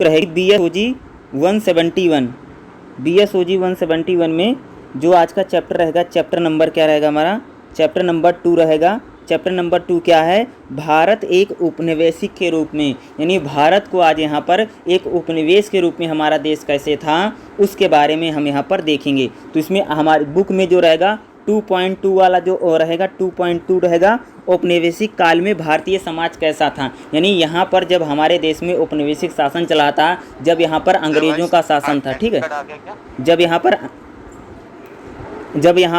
रहेगी BSOG 171 में जो आज का चैप्टर रहेगा, चैप्टर नंबर क्या रहेगा हमारा, चैप्टर नंबर 2 रहेगा। चैप्टर नंबर 2 क्या है, भारत एक उपनिवेशिक के रूप में, यानी भारत को आज यहाँ पर एक उपनिवेश के रूप में हमारा देश कैसे था उसके बारे में हम यहाँ पर देखेंगे। तो इसमें हमारी बुक में जो रहेगा 2.2 वाला जो रहेगा 2.2 रहेगा औपनिवेशिक काल में भारतीय समाज कैसा था। यानी यहाँ पर जब हमारे देश में औपनिवेशिक शासन चला था, जब यहाँ पर अंग्रेजों का शासन था, ठीक है, जब यहाँ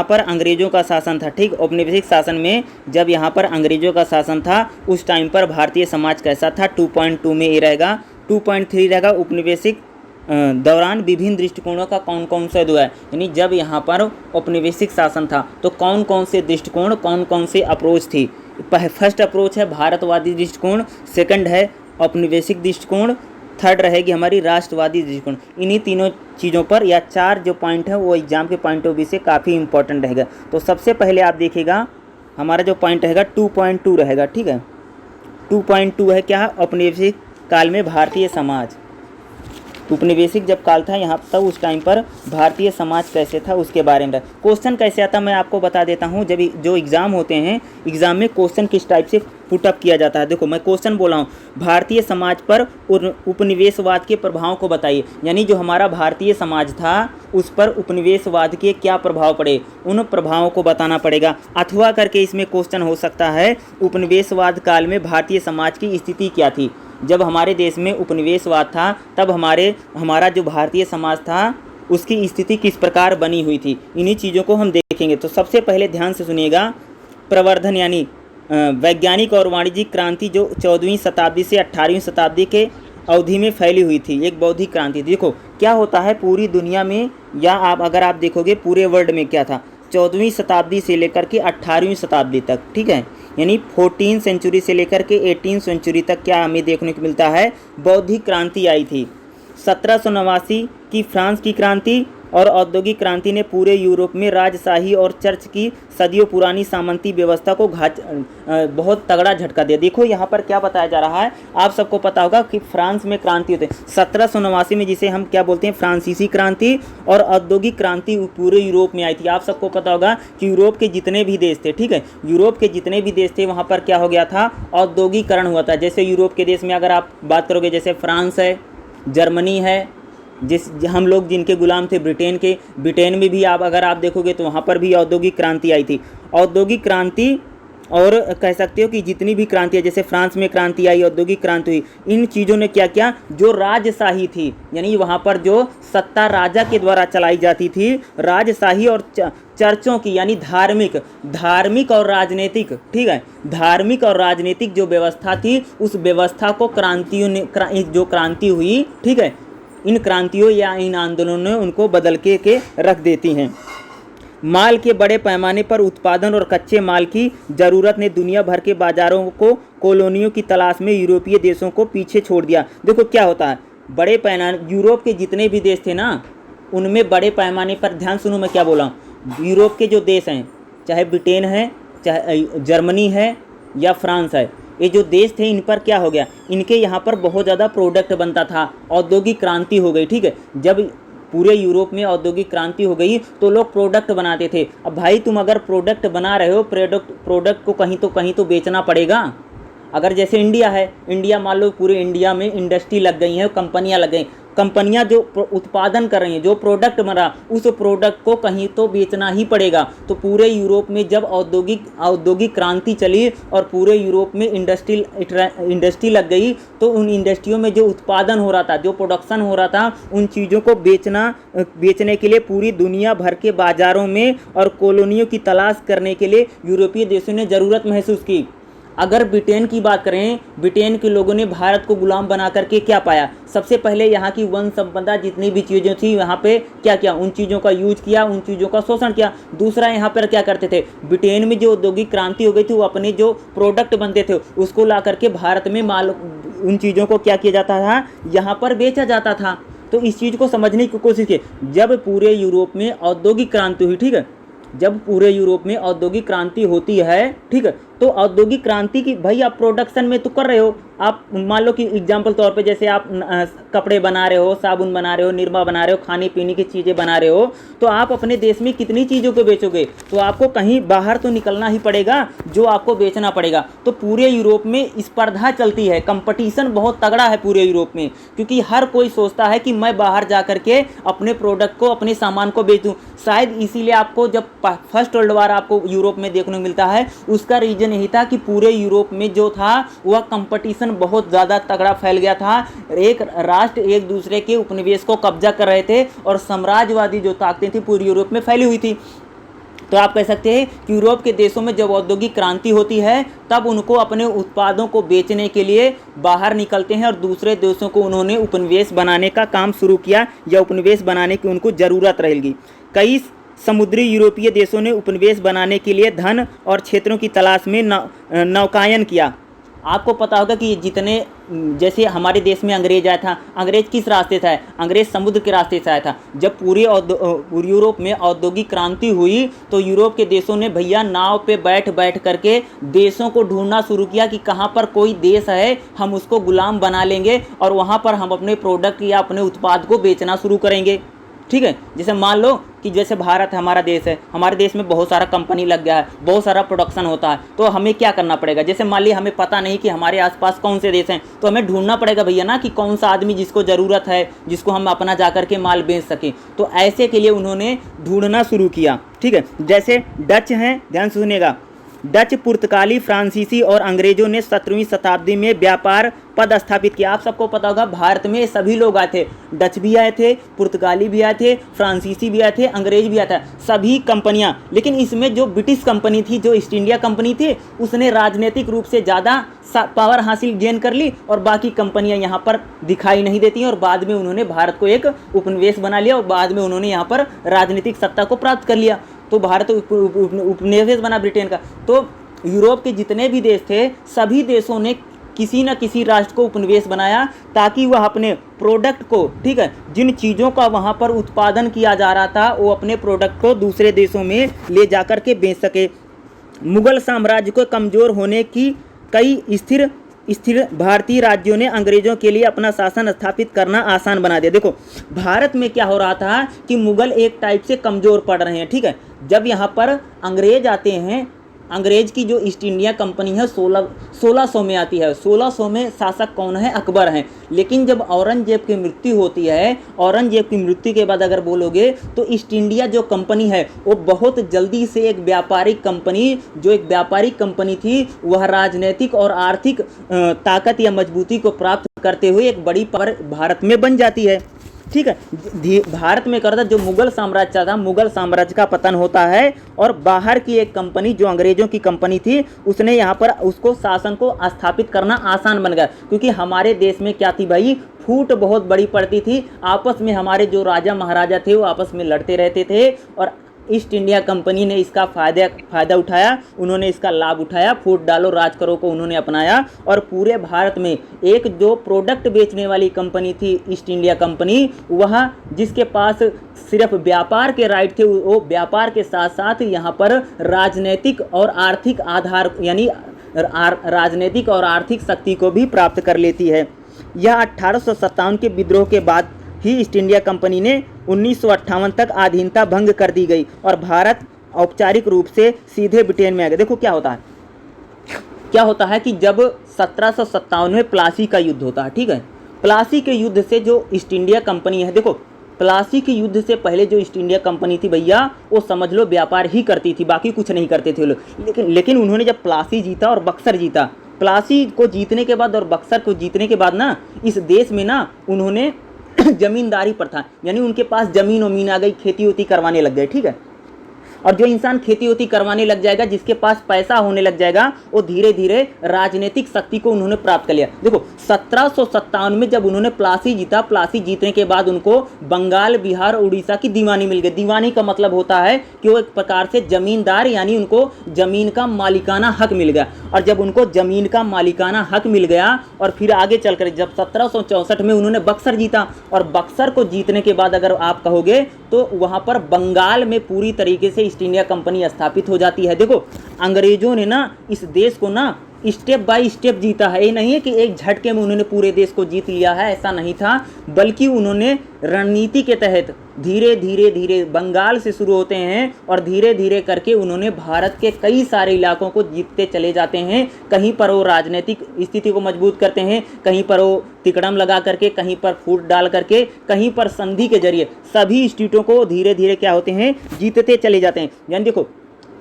पर अंग्रेजों का शासन था, ठीक, औपनिवेशिक शासन में जब यहाँ पर अंग्रेजों का शासन था उस टाइम पर भारतीय समाज कैसा था, 2.2 में ये रहेगा। 2.3 रहेगा औपनिवेशिक दौरान विभिन्न दृष्टिकोणों का कौन कौन सा है, यानी जब यहाँ पर औपनिवेशिक शासन था तो कौन कौन से दृष्टिकोण, कौन कौन से अप्रोच थी। फर्स्ट अप्रोच है भारतवादी दृष्टिकोण, सेकंड है औपनिवेशिक दृष्टिकोण, थर्ड रहेगी हमारी राष्ट्रवादी दृष्टिकोण। इन्हीं तीनों चीज़ों पर या 4 जो पॉइंट है वो एग्जाम के पॉइंट ऑफ व्यू से काफ़ी इंपॉर्टेंट रहेगा। तो सबसे पहले आप देखिएगा हमारा जो पॉइंट रहेगा 2.2 रहेगा, ठीक है। 2.2 है क्या, औपनिवेशिक काल में भारतीय समाज। उपनिवेशिक जब काल था यहाँ तब उस टाइम पर भारतीय समाज कैसे था उसके बारे में। क्वेश्चन कैसे आता मैं आपको बता देता हूँ। जब जो एग्ज़ाम होते हैं, एग्ज़ाम में क्वेश्चन किस टाइप से पुटअप किया जाता है। देखो मैं क्वेश्चन बोला हूँ, भारतीय समाज पर उपनिवेशवाद के प्रभाव को बताइए। यानी जो हमारा भारतीय समाज था उस पर उपनिवेशवाद के क्या प्रभाव पड़े, उन प्रभावों को बताना पड़ेगा। अथवा करके इसमें क्वेश्चन हो सकता है उपनिवेशवाद काल में भारतीय समाज की स्थिति क्या थी। जब हमारे देश में उपनिवेशवाद था तब हमारा जो भारतीय समाज था उसकी स्थिति किस प्रकार बनी हुई थी, इन्हीं चीज़ों को हम देखेंगे। तो सबसे पहले ध्यान से सुनिएगा, प्रवर्धन यानी वैज्ञानिक और वाणिज्यिक क्रांति जो 14वीं शताब्दी से 18वीं शताब्दी के अवधि में फैली हुई थी, एक बौद्धिक क्रांति। देखो क्या होता है पूरी दुनिया में, या अगर आप देखोगे पूरे वर्ल्ड में क्या था 14वीं शताब्दी से लेकर के 18वीं शताब्दी तक, ठीक है, यानी 14 सेंचुरी से लेकर के 18 सेंचुरी तक क्या हमें देखने को मिलता है, बौद्धिक क्रांति आई थी। 1789 की फ्रांस की क्रांति और औद्योगिक क्रांति ने पूरे यूरोप में राजशाही और चर्च की सदियों पुरानी सामंती व्यवस्था को बहुत तगड़ा झटका दिया। देखो यहाँ पर क्या बताया जा रहा है, आप सबको पता होगा कि फ्रांस में क्रांति होते हैं 1789 में, जिसे हम क्या बोलते हैं फ्रांसीसी क्रांति, और औद्योगिक क्रांति पूरे यूरोप में आई थी। आप सबको पता होगा कि यूरोप के जितने भी देश थे, ठीक है, यूरोप के जितने भी देश थे वहाँ पर क्या हो गया था, औद्योगिकरण हुआ था। जैसे यूरोप के देश में अगर आप बात करोगे, जैसे फ्रांस है, जर्मनी है, हम लोग जिनके गुलाम थे ब्रिटेन में भी अगर आप देखोगे तो वहाँ पर भी औद्योगिक क्रांति आई थी। औद्योगिक क्रांति, और कह सकते हो कि जितनी भी क्रांति है, जैसे फ्रांस में क्रांति आई, औद्योगिक क्रांति हुई, इन चीज़ों ने क्या किया, जो राजशाही थी, यानी वहाँ पर जो सत्ता राजा के द्वारा चलाई जाती थी, राजशाही और चर्चों की, यानी धार्मिक और राजनीतिक, ठीक है, धार्मिक और राजनीतिक जो व्यवस्था थी उस व्यवस्था को क्रांतियों ने, जो क्रांति हुई, ठीक है, इन क्रांतियों या इन आंदोलनों ने उनको बदल के रख देती हैं। माल के बड़े पैमाने पर उत्पादन और कच्चे माल की ज़रूरत ने दुनिया भर के बाजारों को कॉलोनियों की तलाश में यूरोपीय देशों को पीछे छोड़ दिया। देखो क्या होता है, बड़े पैमाने, यूरोप के जितने भी देश थे ना उनमें बड़े पैमाने पर, ध्यान सुनो मैं क्या बोला हूँ, यूरोप के जो देश हैं, चाहे ब्रिटेन है, चाहे जर्मनी है या फ्रांस है, ये जो देश थे इन पर क्या हो गया, इनके यहाँ पर बहुत ज़्यादा प्रोडक्ट बनता था, औद्योगिक क्रांति हो गई, ठीक है। जब पूरे यूरोप में औद्योगिक क्रांति हो गई तो लोग प्रोडक्ट बनाते थे। अब भाई तुम अगर प्रोडक्ट बना रहे हो, प्रोडक्ट को कहीं तो बेचना पड़ेगा। अगर जैसे इंडिया है, इंडिया मान लो पूरे इंडिया में इंडस्ट्री लग गई है, कंपनियां लग गई, कंपनियां जो उत्पादन कर रही हैं, जो प्रोडक्ट बना उस प्रोडक्ट को कहीं तो बेचना ही पड़ेगा। तो पूरे यूरोप में जब औद्योगिक क्रांति चली और पूरे यूरोप में इंडस्ट्री लग गई तो उन इंडस्ट्रियों में जो उत्पादन हो रहा था, जो प्रोडक्शन हो रहा था, उन चीज़ों को बेचने के लिए पूरी दुनिया भर के बाज़ारों में और कॉलोनियों की तलाश करने के लिए यूरोपीय देशों ने ज़रूरत महसूस की। अगर ब्रिटेन की बात करें, ब्रिटेन के लोगों ने भारत को गुलाम बना करके क्या पाया, सबसे पहले यहाँ की वन संपदा जितनी भी चीज़ें थी यहाँ पे क्या किया, उन चीज़ों का यूज किया, उन चीज़ों का शोषण किया। दूसरा यहाँ पर क्या करते थे, ब्रिटेन में जो औद्योगिक क्रांति हो गई थी वो अपने जो प्रोडक्ट बनते थे उसको ला करके भारत में माल, उन चीज़ों को क्या किया जाता था, यहाँ पर बेचा जाता था। तो इस चीज़ को समझने की कोशिश की। जब पूरे यूरोप में औद्योगिक क्रांति हुई, ठीक है, जब पूरे यूरोप में औद्योगिक क्रांति होती है, ठीक है, तो औद्योगिक क्रांति की भाई आप प्रोडक्शन में तो कर रहे हो, आप मान लो कि एग्जाम्पल तौर पे जैसे आप कपड़े बना रहे हो, साबुन बना रहे हो, निरमा बना रहे हो, खाने पीने की चीज़ें बना रहे हो, तो आप अपने देश में कितनी चीज़ों को बेचोगे, तो आपको कहीं बाहर तो निकलना ही पड़ेगा जो आपको बेचना पड़ेगा। तो पूरे यूरोप में स्पर्धा चलती है, कंपटीशन बहुत तगड़ा है पूरे यूरोप में, क्योंकि हर कोई सोचता है कि मैं बाहर जा करके अपने प्रोडक्ट को, अपने सामान को बेचूं। शायद इसीलिए आपको जब फर्स्ट वर्ल्ड वार आपको यूरोप में देखने को मिलता है, उसका रीजन यही था कि पूरे यूरोप में जो था वह कंपटीशन बहुत ज़्यादा तगड़ा फैल गया था। एक राष्ट्र एक दूसरे के उपनिवेश को कब्जा कर रहे थे और साम्राज्यवादी जो ताकतें थी पूरे यूरोप में फैली हुई थी। तो आप कह सकते हैं कि यूरोप के देशों में जब औद्योगिक क्रांति होती है तब उनको अपने उत्पादों को बेचने के लिए बाहर निकलते हैं और दूसरे देशों को उन्होंने उपनिवेश बनाने का काम शुरू किया, या उपनिवेश बनाने की उनको ज़रूरत रहेगी। कई समुद्री यूरोपीय देशों ने उपनिवेश बनाने के लिए धन और क्षेत्रों की तलाश में नौकायन किया। आपको पता होगा कि जितने जैसे हमारे देश में अंग्रेज आया था, अंग्रेज किस रास्ते से आया? अंग्रेज समुद्र के रास्ते से आया था। जब पूरे यूरोप में औद्योगिक क्रांति हुई तो यूरोप के देशों ने भैया नाव पे बैठ बैठ करके देशों को ढूंढना शुरू किया कि कहाँ पर कोई देश है, हम उसको गुलाम बना लेंगे और वहाँ पर हम अपने प्रोडक्ट या अपने उत्पाद को बेचना शुरू करेंगे। ठीक है, जैसे मान लो कि जैसे भारत है, हमारा देश है, हमारे देश में बहुत सारा कंपनी लग गया है, बहुत सारा प्रोडक्शन होता है, तो हमें क्या करना पड़ेगा? जैसे मान ली हमें पता नहीं कि हमारे आसपास कौन से देश हैं, तो हमें ढूंढना पड़ेगा भैया ना कि कौन सा आदमी जिसको ज़रूरत है, जिसको हम अपना जा कर के माल बेच सकें। तो ऐसे के लिए उन्होंने ढूंढना शुरू किया। ठीक है, जैसे डच हैं, ध्यान से सुनिएगा, डच, पुर्तगाली, फ्रांसीसी और अंग्रेजों ने 17वीं शताब्दी में व्यापार पद स्थापित किया। आप सबको पता होगा भारत में सभी लोग आए थे, डच भी आए थे, पुर्तगाली भी आए थे, फ्रांसीसी भी आए थे, अंग्रेज भी आए थे, सभी कंपनियां। लेकिन इसमें जो ब्रिटिश कंपनी थी, जो ईस्ट इंडिया कंपनी थी, उसने राजनीतिक रूप से ज़्यादा पावर हासिल गेन कर ली और बाकी कंपनियां यहाँ पर दिखाई नहीं देती हैं। और बाद में उन्होंने भारत को एक उपनिवेश बना लिया और बाद में उन्होंने यहाँ पर राजनीतिक सत्ता को प्राप्त कर लिया। तो भारत उपनिवेश बना ब्रिटेन का। तो यूरोप के जितने भी देश थे, सभी देशों ने किसी न किसी राष्ट्र को उपनिवेश बनाया ताकि वह अपने प्रोडक्ट को, ठीक है, जिन चीज़ों का वहाँ पर उत्पादन किया जा रहा था, वो अपने प्रोडक्ट को दूसरे देशों में ले जाकर के बेच सके। मुगल साम्राज्य को कमज़ोर होने की कई स्थिर भारतीय राज्यों ने अंग्रेजों के लिए अपना शासन स्थापित करना आसान बना दिया। देखो भारत में क्या हो रहा था कि मुगल एक टाइप से कमज़ोर पड़ रहे हैं। ठीक है, जब यहाँ पर अंग्रेज आते हैं, अंग्रेज की जो ईस्ट इंडिया कंपनी है 1600 में आती है। 1600 में शासक कौन है? अकबर हैं। लेकिन जब औरंगजेब की मृत्यु होती है, औरंगजेब की मृत्यु के बाद अगर बोलोगे तो ईस्ट इंडिया जो कंपनी है वो बहुत जल्दी से एक व्यापारिक कंपनी थी, वह राजनीतिक और आर्थिक ताकत या मजबूती को प्राप्त करते हुए एक बड़ी पावर भारत में बन जाती है। ठीक है, भारत में करता जो मुगल साम्राज्य था, मुगल साम्राज्य का पतन होता है और बाहर की एक कंपनी जो अंग्रेजों की कंपनी थी, उसने यहाँ पर उसको शासन को स्थापित करना आसान बन गया। क्योंकि हमारे देश में क्या थी भाई, फूट बहुत बड़ी पड़ती थी, आपस में हमारे जो राजा महाराजा थे वो आपस में लड़ते रहते थे और ईस्ट इंडिया कंपनी ने इसका फ़ायदा उठाया, उन्होंने इसका लाभ उठाया, फूट डालो राज करो को उन्होंने अपनाया और पूरे भारत में एक जो प्रोडक्ट बेचने वाली कंपनी थी ईस्ट इंडिया कंपनी, वह जिसके पास सिर्फ व्यापार के राइट थे, वो व्यापार के साथ साथ यहाँ पर राजनीतिक और आर्थिक आधार यानी राजनीतिक और आर्थिक शक्ति को भी प्राप्त कर लेती है। यह 1857 के विद्रोह के बाद ही ईस्ट इंडिया कंपनी ने 1958 तक अधीनता भंग कर दी गई और भारत औपचारिक रूप से सीधे ब्रिटेन में आ गया। देखो क्या होता है कि जब 1757 में प्लासी का युद्ध होता है, ठीक है, प्लासी के युद्ध से जो ईस्ट इंडिया कंपनी है, देखो प्लासी के युद्ध से पहले जो ईस्ट इंडिया कंपनी थी भैया, वो समझ लो व्यापार ही करती थी, बाकी कुछ नहीं करते थे लोग। लेकिन उन्होंने जब प्लासी जीता और बक्सर जीता, प्लासी को जीतने के बाद और बक्सर को जीतने के बाद ना, इस देश में ना उन्होंने जमींदारी प्रथा, यानी उनके पास जमीन वमीन आ गई, खेती होती करवाने लग गए। ठीक है, और जो इंसान खेती होती करवाने लग जाएगा, जिसके पास पैसा होने लग जाएगा, वो धीरे धीरे राजनीतिक शक्ति को उन्होंने प्राप्त कर लिया। देखो 1757 में जब उन्होंने प्लासी जीता, प्लासी जीतने के बाद उनको बंगाल, बिहार, उड़ीसा की दीवानी मिल गई। दीवानी का मतलब होता है कि वो एक प्रकार से जमींदार, यानी उनको जमीन का मालिकाना हक मिल गया। और जब उनको जमीन का मालिकाना हक मिल गया और फिर आगे चलकर जब 1764 में उन्होंने बक्सर जीता, और बक्सर को जीतने के बाद अगर आप कहोगे तो वहाँ पर बंगाल में पूरी तरीके से ईस्ट इंडिया कंपनी स्थापित हो जाती है। देखो अंग्रेजों ने ना इस देश को ना स्टेप बाय स्टेप जीता है। ये नहीं है कि एक झटके में उन्होंने पूरे देश को जीत लिया है, ऐसा नहीं था, बल्कि उन्होंने रणनीति के तहत धीरे धीरे धीरे बंगाल से शुरू होते हैं और धीरे धीरे करके उन्होंने भारत के कई सारे इलाकों को जीतते चले जाते हैं। कहीं पर वो राजनीतिक स्थिति को मजबूत करते हैं, कहीं पर वो तिकड़म लगा करके, कहीं पर फूट डाल करके, कहीं पर संधि के जरिए सभी स्टेटों को धीरे धीरे क्या होते हैं, जीतते चले जाते हैं। यानी देखो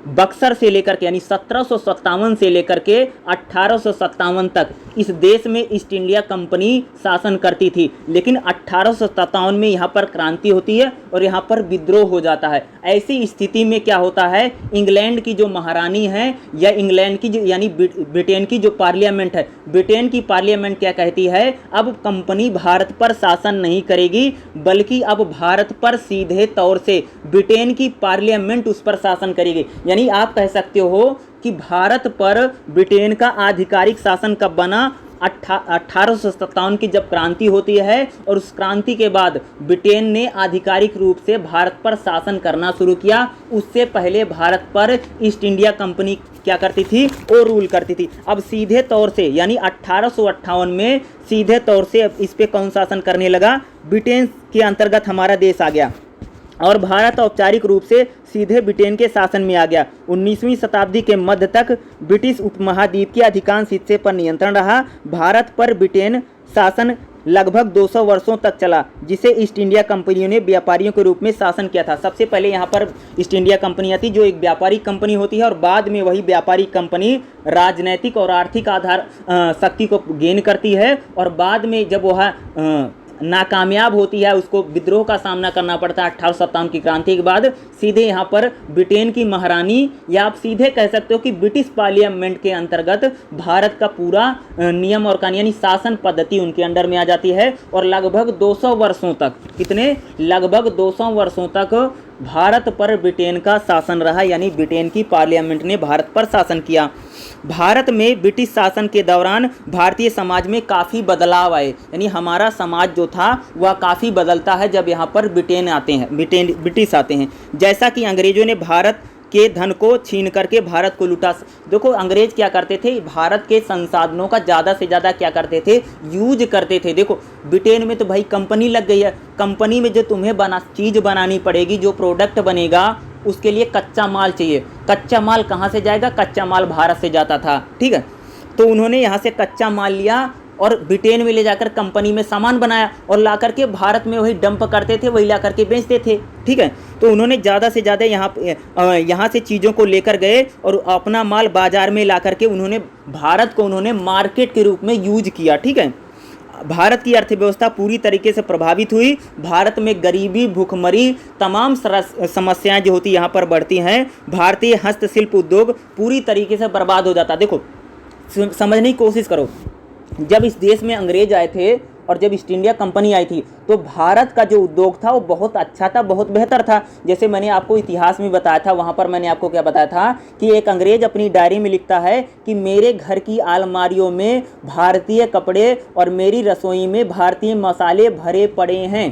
बक्सर से लेकर के यानी 1757 से लेकर के 1857 तक इस देश में ईस्ट इंडिया कंपनी शासन करती थी, लेकिन 1857 में यहाँ पर क्रांति होती है और यहाँ पर विद्रोह हो जाता है। ऐसी स्थिति में क्या होता है, इंग्लैंड की जो महारानी है या इंग्लैंड की जो यानी ब्रिटेन की जो पार्लियामेंट है, ब्रिटेन की पार्लियामेंट क्या कहती है, अब कंपनी भारत पर शासन नहीं करेगी, बल्कि अब भारत पर सीधे तौर से ब्रिटेन की पार्लियामेंट उस पर शासन करेगी। यानी आप कह सकते हो कि भारत पर ब्रिटेन का आधिकारिक शासन कब बना, 1857 की जब क्रांति होती है और उस क्रांति के बाद ब्रिटेन ने आधिकारिक रूप से भारत पर शासन करना शुरू किया। उससे पहले भारत पर ईस्ट इंडिया कंपनी क्या करती थी, वो रूल करती थी। अब सीधे तौर से यानी 1858 में सीधे तौर से इस पे कौन शासन करने लगा, ब्रिटेन के अंतर्गत हमारा देश आ गया और भारत औपचारिक रूप से सीधे ब्रिटेन के शासन में आ गया। 19वीं शताब्दी के मध्य तक ब्रिटिश उपमहाद्वीप के अधिकांश हिस्से पर नियंत्रण रहा। भारत पर ब्रिटेन शासन लगभग 200 वर्षों तक चला, जिसे ईस्ट इंडिया कंपनियों ने व्यापारियों के रूप में शासन किया था। सबसे पहले यहाँ पर ईस्ट इंडिया कंपनियाँ थी जो एक व्यापारिक कंपनी होती है और बाद में वही व्यापारिक कंपनी राजनैतिक और आर्थिक आधार शक्ति को गेन करती है और बाद में जब वह नाकामयाब होती है, उसको विद्रोह का सामना करना पड़ता है 1857 की क्रांति के बाद, सीधे यहाँ पर ब्रिटेन की महारानी या आप सीधे कह सकते हो कि ब्रिटिश पार्लियामेंट के अंतर्गत भारत का पूरा नियम और कानून यानी शासन पद्धति उनके अंडर में आ जाती है और लगभग 200 वर्षों तक, कितने, लगभग 200 वर्षों तक भारत पर ब्रिटेन का शासन रहा, यानी ब्रिटेन की पार्लियामेंट ने भारत पर शासन किया। भारत में ब्रिटिश शासन के दौरान भारतीय समाज में काफ़ी बदलाव आए, यानी हमारा समाज जो था वह काफ़ी बदलता है जब यहाँ पर ब्रिटिश आते हैं। जैसा कि अंग्रेजों ने भारत के धन को छीन करके भारत को लूटा। देखो अंग्रेज क्या करते थे, भारत के संसाधनों का ज़्यादा से ज़्यादा क्या करते थे, यूज करते थे। देखो ब्रिटेन में तो भाई कंपनी लग गई है, कंपनी में जो तुम्हें चीज़ बनानी पड़ेगी, जो प्रोडक्ट बनेगा उसके लिए कच्चा माल चाहिए। कच्चा माल कहाँ से जाएगा, कच्चा माल भारत से जाता था, ठीक है। तो उन्होंने यहाँ से कच्चा माल लिया और ब्रिटेन में ले जाकर कंपनी में सामान बनाया और ला करके भारत में वही डंप करते थे, वही ला करके बेचते थे, ठीक है। तो उन्होंने ज़्यादा से ज़्यादा यहाँ से चीज़ों को लेकर गए और अपना माल बाज़ार में ला करके उन्होंने भारत को उन्होंने मार्केट के रूप में यूज किया, ठीक है। भारत की अर्थव्यवस्था पूरी तरीके से प्रभावित हुई। भारत में गरीबी, भूखमरी, तमाम समस्याएं जो होती यहाँ पर बढ़ती हैं। भारतीय हस्तशिल्प उद्योग पूरी तरीके से बर्बाद हो जाता। देखो समझने की कोशिश करो, जब इस देश में अंग्रेज आए थे और जब ईस्ट इंडिया कंपनी आई थी तो भारत का जो उद्योग था वो बहुत अच्छा था, बहुत बेहतर था। जैसे मैंने आपको इतिहास में बताया था, वहाँ पर मैंने आपको क्या बताया था कि एक अंग्रेज अपनी डायरी में लिखता है कि मेरे घर की अलमारियों में भारतीय कपड़े और मेरी रसोई में भारतीय मसाले भरे पड़े हैं,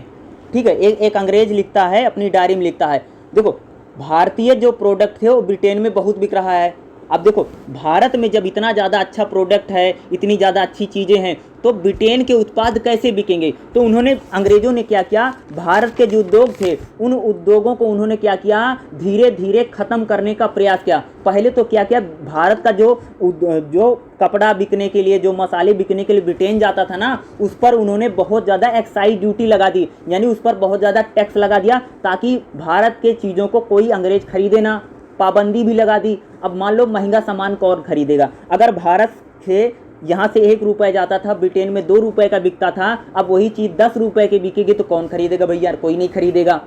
ठीक है। एक अंग्रेज लिखता है, अपनी डायरी में लिखता है। देखो भारतीय जो प्रोडक्ट थे वो ब्रिटेन में बहुत बिक रहा है। अब देखो भारत में जब इतना ज़्यादा अच्छा प्रोडक्ट है, इतनी ज़्यादा अच्छी चीज़ें हैं, तो ब्रिटेन के उत्पाद कैसे बिकेंगे। तो उन्होंने, अंग्रेज़ों ने क्या किया, भारत के जो उद्योग थे उन उद्योगों को उन्होंने क्या किया, धीरे धीरे ख़त्म करने का प्रयास किया। पहले तो क्या किया, भारत का जो कपड़ा बिकने के लिए, जो मसाले बिकने के लिए ब्रिटेन जाता था ना, उस पर उन्होंने बहुत ज़्यादा एक्साइज ड्यूटी लगा दी, यानी उस पर बहुत ज़्यादा टैक्स लगा दिया ताकि भारत के चीज़ों को कोई अंग्रेज खरीदे ना। पाबंदी भी लगा दी। अब मान लो महंगा सामान कौन खरीदेगा। अगर भारत से यहाँ से 1 रुपये जाता था, ब्रिटेन में 2 रुपये का बिकता था, अब वही चीज़ 10 रुपये की बिकेगी तो कौन खरीदेगा भैया, कोई नहीं खरीदेगा।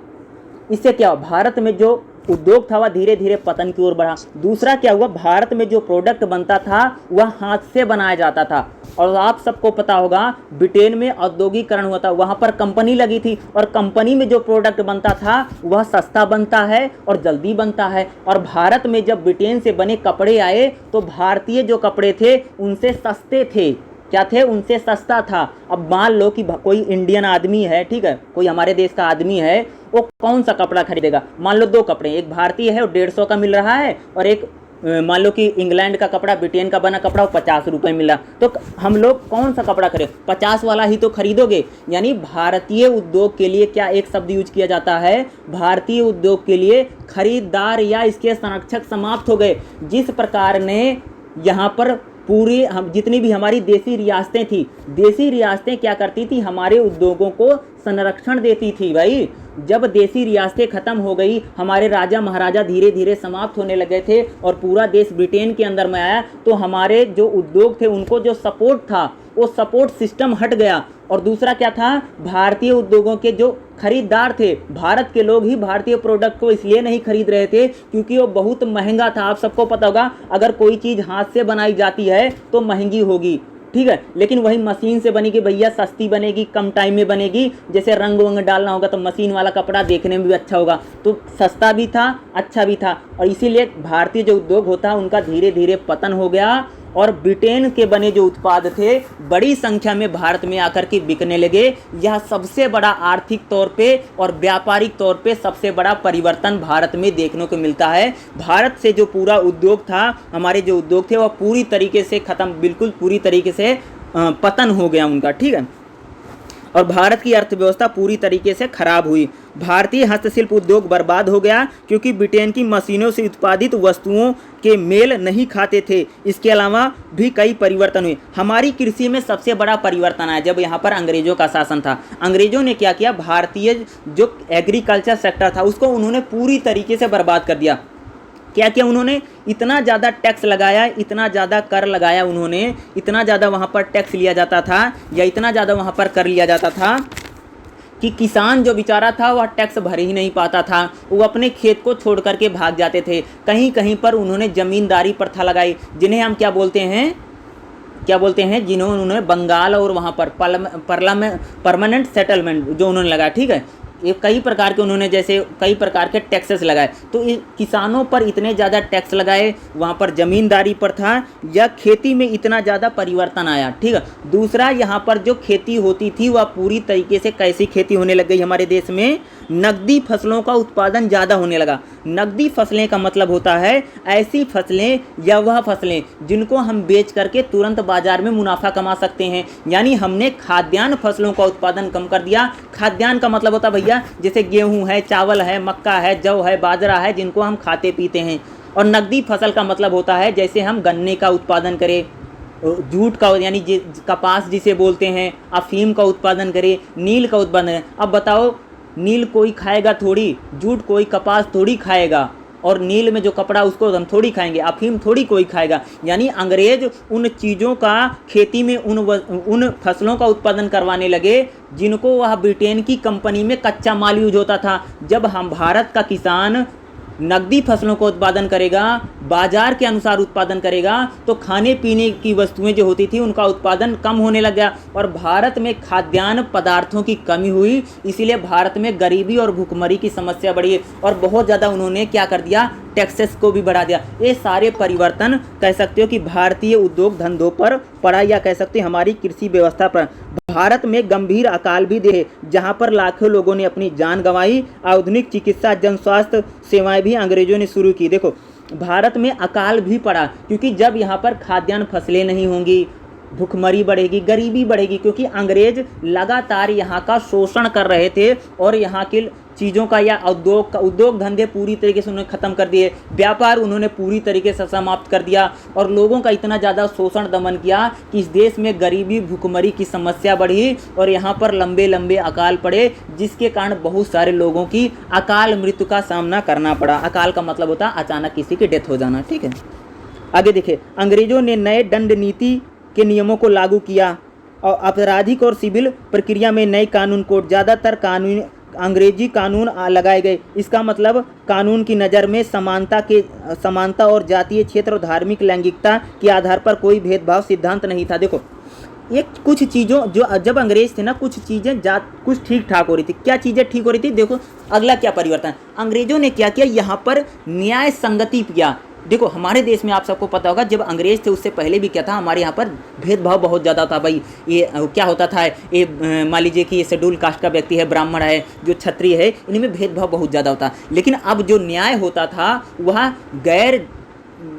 इससे क्या हुआ, भारत में जो उद्योग था वह धीरे धीरे पतन की ओर बढ़ा। दूसरा क्या हुआ, भारत में जो प्रोडक्ट बनता था वह हाथ से बनाया जाता था। और आप सबको पता होगा ब्रिटेन में औद्योगिकरण हुआ था, वहाँ पर कंपनी लगी थी और कंपनी में जो प्रोडक्ट बनता था वह सस्ता बनता है और जल्दी बनता है। और भारत में जब ब्रिटेन से बने कपड़े आए तो भारतीय जो कपड़े थे उनसे सस्ते थे। क्या थे, उनसे सस्ता था। अब मान लो कि कोई इंडियन आदमी है, ठीक है, कोई हमारे देश का आदमी है, वो कौन सा कपड़ा खरीदेगा? मान लो 2 कपड़े, एक भारतीय है वो 150 का मिल रहा है, और एक मान लो कि इंग्लैंड का कपड़ा, ब्रिटेन का बना कपड़ा वो 50 रुपये मिल रहा, तो हम लोग कौन सा कपड़ा खरीद? 50 वाला ही तो खरीदोगे। यानी भारतीय उद्योग के लिए क्या एक शब्द यूज किया जाता है? भारतीय उद्योग के लिए खरीदार या इसके संरक्षक समाप्त हो गए। जिस प्रकार ने यहाँ पर पूरी हम जितनी भी हमारी देसी रियासतें थी, देसी रियासतें क्या करती थी? हमारे उद्योगों को संरक्षण देती थी। भाई जब देसी रियासतें खत्म हो गई, हमारे राजा महाराजा धीरे धीरे समाप्त होने लगे थे और पूरा देश ब्रिटेन के अंदर में आया, तो हमारे जो उद्योग थे उनको जो सपोर्ट था वो सपोर्ट सिस्टम हट गया। और दूसरा क्या था? भारतीय उद्योगों के जो खरीदार थे, भारत के लोग ही भारतीय प्रोडक्ट को इसलिए नहीं खरीद रहे थे क्योंकि वो बहुत महंगा था। आप सबको पता होगा अगर कोई चीज़ हाथ से बनाई जाती है तो महंगी होगी, ठीक है, लेकिन वही मशीन से बनेगी भैया सस्ती बनेगी, कम टाइम में बनेगी। जैसे रंग वंग डालना होगा तो मशीन वाला कपड़ा देखने में भी अच्छा होगा, तो सस्ता भी था, अच्छा भी था। और इसीलिए भारतीय जो उद्योग होता है उनका धीरे धीरे पतन हो गया और ब्रिटेन के बने जो उत्पाद थे बड़ी संख्या में भारत में आकर के बिकने लगे। यह सबसे बड़ा आर्थिक तौर पे और व्यापारिक तौर पे सबसे बड़ा परिवर्तन भारत में देखने को मिलता है। भारत से जो पूरा उद्योग था, हमारे जो उद्योग थे वह पूरी तरीके से खत्म, बिल्कुल पूरी तरीके से पतन हो गया उनका, ठीक है। और भारत की अर्थव्यवस्था पूरी तरीके से खराब हुई। भारतीय हस्तशिल्प उद्योग बर्बाद हो गया क्योंकि ब्रिटेन की मशीनों से उत्पादित वस्तुओं के मेल नहीं खाते थे। इसके अलावा भी कई परिवर्तन हुए। हमारी कृषि में सबसे बड़ा परिवर्तन आया जब यहाँ पर अंग्रेजों का शासन था। अंग्रेजों ने क्या किया? भारतीय जो एग्रीकल्चर सेक्टर था उसको उन्होंने पूरी तरीके से बर्बाद कर दिया। क्या किया उन्होंने? इतना ज़्यादा टैक्स लगाया, इतना ज़्यादा कर लगाया उन्होंने, इतना ज़्यादा वहाँ पर टैक्स लिया जाता था या इतना ज़्यादा वहाँ पर कर लिया जाता था कि किसान जो बेचारा था वह टैक्स भर ही नहीं पाता था। वो अपने खेत को छोड़ करके भाग जाते थे। कहीं कहीं पर उन्होंने ज़मींदारी प्रथा लगाई, जिन्हें हम क्या बोलते हैं, जिन्होंने उन्होंने बंगाल और वहाँ पर परमानेंट सेटलमेंट जो उन्होंने लगाया, ठीक है, ये कई प्रकार के उन्होंने जैसे कई प्रकार के टैक्सेस लगाए। तो किसानों पर इतने ज़्यादा टैक्स लगाए, वहाँ पर ज़मींदारी पर था या खेती में इतना ज़्यादा परिवर्तन आया, ठीक है। दूसरा, यहाँ पर जो खेती होती थी वह पूरी तरीके से कैसी खेती होने लग गई हमारे देश में? नकदी फसलों का उत्पादन ज़्यादा होने लगा। नकदी फसलें का मतलब होता है ऐसी फसलें या वह फसलें जिनको हम बेच करके तुरंत बाजार में मुनाफा कमा सकते हैं। यानी हमने खाद्यान्न फसलों का उत्पादन कम कर दिया। खाद्यान्न का मतलब होता है भैया जैसे गेहूं है, चावल है, मक्का है, जौ है, बाजरा है, जिनको हम खाते पीते हैं। और नकदी फसल का मतलब होता है जैसे हम गन्ने का उत्पादन करें, जूट का यानी कपास जिसे बोलते हैं, अफीम का उत्पादन करें, नील का उत्पादन करें। अब बताओ, नील कोई खाएगा थोड़ी, जूट कोई कपास थोड़ी खाएगा, और नील में जो कपड़ा उसको हम थोड़ी खाएंगे, अफीम थोड़ी कोई खाएगा। यानी अंग्रेज उन चीज़ों का खेती में उन फसलों का उत्पादन करवाने लगे जिनको वह ब्रिटेन की कंपनी में कच्चा माल यूज होता था। जब हम भारत का किसान नकदी फसलों का उत्पादन करेगा, बाजार के अनुसार उत्पादन करेगा, तो खाने पीने की वस्तुएं जो होती थी उनका उत्पादन कम होने लग गया और भारत में खाद्यान्न पदार्थों की कमी हुई। इसीलिए भारत में गरीबी और भुखमरी की समस्या बढ़ी और बहुत ज़्यादा उन्होंने क्या कर दिया, टैक्सेस को भी बढ़ा दिया। ये सारे परिवर्तन कह सकते हो कि भारतीय उद्योग धंधों पर पड़ा, या कह सकते हैं हमारी कृषि व्यवस्था पर। भारत में गंभीर अकाल भी देखे जहां पर लाखों लोगों ने अपनी जान गंवाई। आधुनिक चिकित्सा जन स्वास्थ्य सेवाएं भी अंग्रेजों ने शुरू की। देखो, भारत में अकाल भी पड़ा क्योंकि जब यहाँ पर खाद्यान्न फसलें नहीं होंगी, भुखमरी बढ़ेगी, गरीबी बढ़ेगी, क्योंकि अंग्रेज लगातार यहाँ का शोषण कर रहे थे और यहाँ के चीज़ों का या उद्योग धंधे पूरी तरीके से उन्होंने ख़त्म कर दिए। व्यापार उन्होंने पूरी तरीके से समाप्त कर दिया और लोगों का इतना ज़्यादा शोषण दमन किया कि इस देश में गरीबी भुखमरी की समस्या बढ़ी और यहाँ पर लंबे लंबे अकाल पड़े, जिसके कारण बहुत सारे लोगों की अकाल मृत्यु का सामना करना पड़ा। अकाल का मतलब होता है अचानक किसी की डेथ हो जाना, ठीक है। आगे देखिए, अंग्रेजों ने नए दंड नीति के नियमों को लागू किया और आपराधिक और सिविल प्रक्रिया में नए कानून कोड, ज़्यादातर कानून अंग्रेजी कानून लगाए गए। इसका मतलब कानून की नज़र में समानता और जातीय क्षेत्र और धार्मिक लैंगिकता के आधार पर कोई भेदभाव सिद्धांत नहीं था। देखो, ये कुछ चीज़ों जो जब अंग्रेज थे ना, कुछ चीज़ें कुछ ठीक ठाक हो रही थी। क्या चीज़ें ठीक हो रही थी? देखो अगला क्या परिवर्तन, अंग्रेजों ने क्या किया, यहाँ पर न्याय संगति किया। देखो हमारे देश में आप सबको पता होगा जब अंग्रेज थे उससे पहले भी क्या था, हमारे यहाँ पर भेदभाव बहुत ज़्यादा था भाई। ये क्या होता था, ये मान लीजिए कि ये शेड्यूल कास्ट का व्यक्ति है, ब्राह्मण है, जो क्षत्रिय है, इनमें भेदभाव बहुत ज़्यादा होता। लेकिन अब जो न्याय होता था वह गैर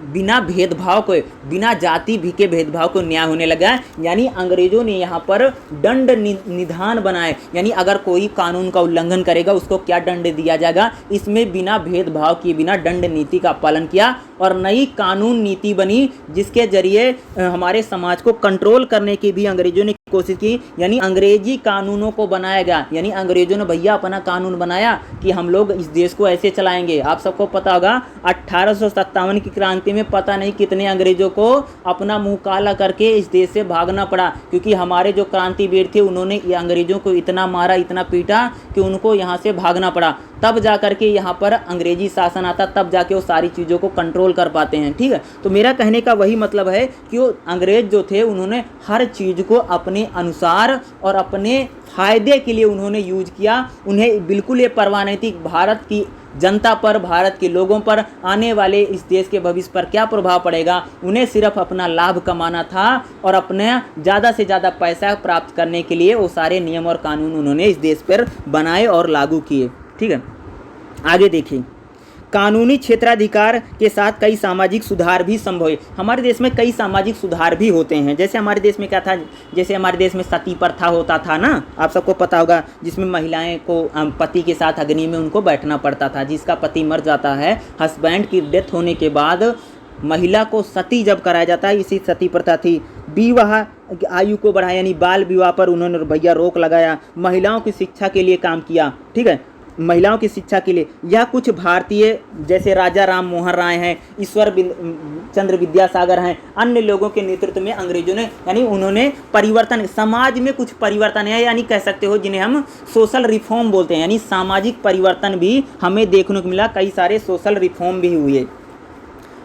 बिना भेदभाव को, बिना जाति भी के भेदभाव को न्याय होने लगा। यानी अंग्रेजों ने यहाँ पर दंड निधान बनाए, यानी अगर कोई कानून का उल्लंघन करेगा उसको क्या दंड दिया जाएगा, इसमें बिना भेदभाव किए, बिना दंड नीति का पालन किया और नई कानून नीति बनी जिसके जरिए हमारे समाज को कंट्रोल करने की भी अंग्रेजों ने कोशिश की। यानी अंग्रेजी कानूनों को बनाया गया, यानी अंग्रेजों ने भैया अपना कानून बनाया कि हम लोग इस देश को ऐसे चलाएंगे। आप सबको पता होगा 1857 की क्रांति में पता नहीं कितने अंग्रेजों को अपना मुंह काला करके इस देश से भागना पड़ा, क्योंकि हमारे जो क्रांतिवीर थे उन्होंने अंग्रेजों को इतना मारा, इतना पीटा कि उनको यहाँ से भागना पड़ा। तब जा करके यहाँ पर अंग्रेजी शासन आता, तब जाके वो सारी चीज़ों को कंट्रोल कर पाते हैं। ठीक है, तो मेरा कहने का वही मतलब है कि वो अंग्रेज जो थे उन्होंने हर चीज़ को अपने अनुसार और अपने फायदे के लिए उन्होंने यूज किया। उन्हें बिल्कुल ये परवाह नहीं थी भारत की जनता पर, भारत के लोगों पर, आने वाले इस देश के भविष्य पर क्या प्रभाव पड़ेगा। उन्हें सिर्फ अपना लाभ कमाना था और अपने ज़्यादा से ज़्यादा पैसा प्राप्त करने के लिए वो सारे नियम और कानून उन्होंने इस देश पर बनाए और लागू किए। ठीक है, आगे देखिए, कानूनी क्षेत्राधिकार के साथ कई सामाजिक सुधार भी संभव है। हमारे देश में कई सामाजिक सुधार भी होते हैं। जैसे हमारे देश में क्या था, जैसे हमारे देश में सती प्रथा होता था ना, आप सबको पता होगा, जिसमें महिलाएं को पति के साथ अग्नि में उनको बैठना पड़ता था। जिसका पति मर जाता है, हस्बैंड की डेथ होने के बाद महिला को सती जब कराया जाता है, इसी सती प्रथा थी। विवाह आयु को बढ़ाया, यानी बाल विवाह पर उन्होंने भैया रोक लगाया। महिलाओं की शिक्षा के लिए काम किया। ठीक है, महिलाओं की शिक्षा के लिए यह कुछ भारतीय जैसे राजा राम मोहन राय हैं, ईश्वर चंद्र विद्यासागर हैं, अन्य लोगों के नेतृत्व में अंग्रेजों ने, यानी उन्होंने परिवर्तन, समाज में कुछ परिवर्तन है, यानी कह सकते हो जिन्हें हम सोशल रिफॉर्म बोलते हैं, यानी सामाजिक परिवर्तन भी हमें देखने को मिला। कई सारे सोशल रिफॉर्म भी हुए।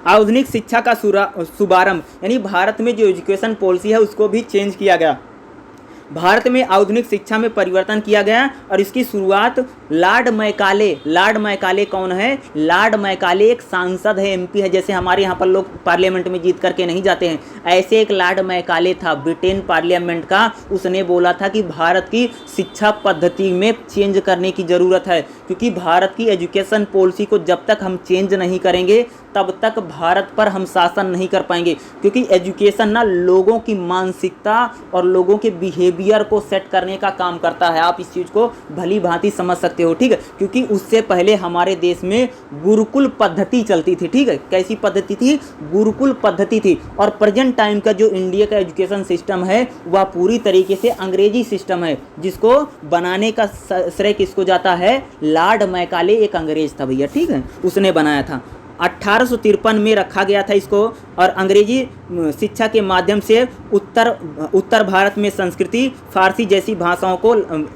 आधुनिक शिक्षा का शुभारंभ, यानी भारत में जो एजुकेशन पॉलिसी है उसको भी चेंज किया गया। भारत में आधुनिक शिक्षा में परिवर्तन किया गया और इसकी शुरुआत लॉर्ड मैकाले कौन है? लॉर्ड मैकाले एक सांसद है, एमपी है। जैसे हमारे यहाँ पर लोग पार्लियामेंट में जीत करके नहीं जाते हैं, ऐसे एक लॉर्ड मैकाले था ब्रिटेन पार्लियामेंट का। उसने बोला था कि भारत की शिक्षा पद्धति में चेंज करने की ज़रूरत है, क्योंकि भारत की एजुकेशन पॉलिसी को जब तक हम चेंज नहीं करेंगे तब तक भारत पर हम शासन नहीं कर पाएंगे। क्योंकि एजुकेशन ना लोगों की मानसिकता और लोगों के बिहेवियर को सेट करने का काम करता है। आप इस चीज़ को भली भांति समझ सकते हो। ठीक है, क्योंकि उससे पहले हमारे देश में गुरुकुल पद्धति चलती थी। ठीक है, कैसी पद्धति थी? गुरुकुल पद्धति थी। और प्रेजेंट टाइम का जो इंडिया का एजुकेशन सिस्टम है वह पूरी तरीके से अंग्रेजी सिस्टम है, जिसको बनाने का श्रेय किसको जाता है? लॉर्ड मैकाले एक अंग्रेज था भैया। ठीक है, उसने बनाया था। 1853 में रखा गया था इसको, और अंग्रेजी शिक्षा के माध्यम से उत्तर भारत में संस्कृति, फारसी जैसी भाषाओं को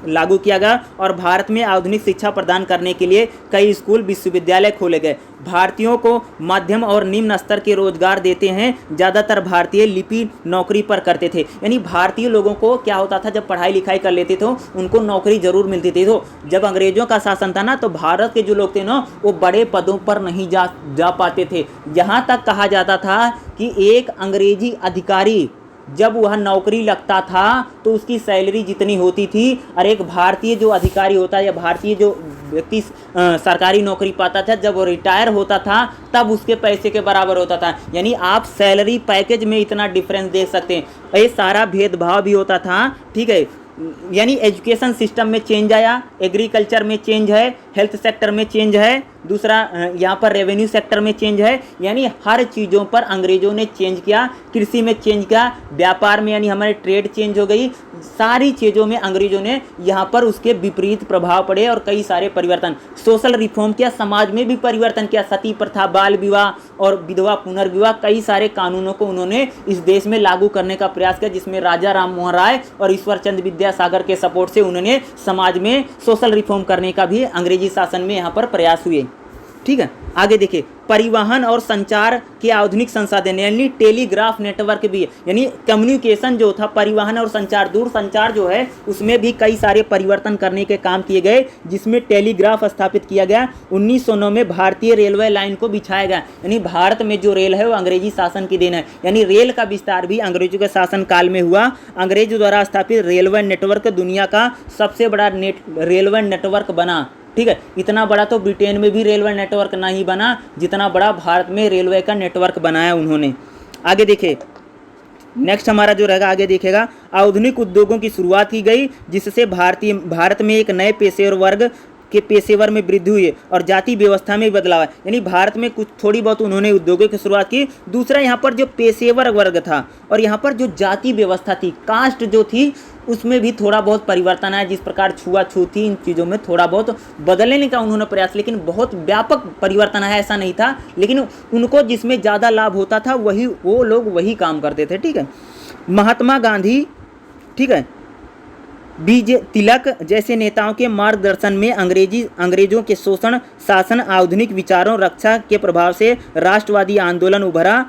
लागू किया गया और भारत में आधुनिक शिक्षा प्रदान करने के लिए कई स्कूल विश्वविद्यालय खोले गए। भारतीयों को मध्यम और निम्न स्तर के रोजगार देते हैं। ज़्यादातर भारतीय लिपि नौकरी पर करते थे, यानी भारतीय लोगों को क्या होता था, जब पढ़ाई लिखाई कर लेते थे उनको नौकरी जरूर मिलती थी। तो जब अंग्रेजों का शासन था ना, तो भारत के जो लोग थे ना वो बड़े पदों पर नहीं जा पाते थे। यहाँ तक कहा जाता था कि एक अंग्रेजी अधिकारी जब वह नौकरी लगता था तो उसकी सैलरी जितनी होती थी, और एक भारतीय जो अधिकारी होता है या भारतीय जो व्यक्ति सरकारी नौकरी पाता था, जब वो रिटायर होता था तब उसके पैसे के बराबर होता था। यानी आप सैलरी पैकेज में इतना डिफरेंस देख सकते हैं। ये सारा भेदभाव भी होता था। ठीक है, यानी एजुकेशन सिस्टम में चेंज आया, एग्रीकल्चर में चेंज है, हेल्थ सेक्टर में चेंज है, दूसरा यहाँ पर रेवेन्यू सेक्टर में चेंज है। यानी हर चीज़ों पर अंग्रेजों ने चेंज किया। कृषि में चेंज किया, व्यापार में यानी हमारे ट्रेड चेंज हो गई। सारी चीज़ों में अंग्रेजों ने यहाँ पर उसके विपरीत प्रभाव पड़े और कई सारे परिवर्तन, सोशल रिफॉर्म किया, समाज में भी परिवर्तन किया। सती प्रथा, बाल विवाह और विधवा पुनर्विवाह, कई सारे कानूनों को उन्होंने इस देश में लागू करने का प्रयास किया, जिसमें राजा राम मोहन राय और ईश्वर चंद्र विद्यासागर के सपोर्ट से उन्होंने समाज में सोशल रिफॉर्म करने का भी अंग्रेजी शासन में यहाँ पर प्रयास हुए। ठीक है। आगे देखिए, परिवहन और संचार के आधुनिक संसाधन यानी टेलीग्राफ नेटवर्क भी है, यानी कम्युनिकेशन जो था, परिवहन और संचार, दूर संचार जो है उसमें भी कई सारे परिवर्तन करने के काम किए गए, जिसमें टेलीग्राफ स्थापित किया गया। 1909 में भारतीय रेलवे लाइन को बिछाया गया, यानी भारत में जो रेल है वो अंग्रेजी शासन की देन है, यानी रेल का विस्तार भी अंग्रेजों के शासन काल में हुआ। अंग्रेजों द्वारा स्थापित रेलवे नेटवर्क दुनिया का सबसे बड़ा रेलवे नेटवर्क बना। ठीक है, इतना बड़ा तो ब्रिटेन में भी रेलवे नेटवर्क नहीं बना जितना बड़ा भारत में रेलवे का नेटवर्क बनाया उन्होंने। आगे देखिए, नेक्स्ट हमारा जो रहेगा, आगे देखेगा, आधुनिक उद्योगों की शुरुआत की गई जिससे भारत में एक नए पेशेवर वर्ग के पेशेवर में वृद्धि हुई है और जाति व्यवस्था में बदलाव है, यानी भारत में कुछ थोड़ी बहुत उन्होंने उद्योगों की शुरुआत की। दूसरा, यहाँ पर जो पेशेवर वर्ग था और यहाँ पर जो जाति व्यवस्था थी, कास्ट जो थी, उसमें भी थोड़ा बहुत परिवर्तन आया। जिस प्रकार छुआछूत थी, इन चीज़ों में थोड़ा बहुत बदलने का उन्होंने प्रयास, लेकिन बहुत व्यापक परिवर्तन आया ऐसा नहीं था, लेकिन उनको जिसमें ज़्यादा लाभ होता था वो लोग वही काम करते थे। ठीक है, महात्मा गांधी, ठीक है, तिलक जैसे नेताओं के मार्गदर्शन में अंग्रेजों के शोषण, शासन, आधुनिक विचारों, रक्षा के प्रभाव से राष्ट्रवादी आंदोलन उभरा।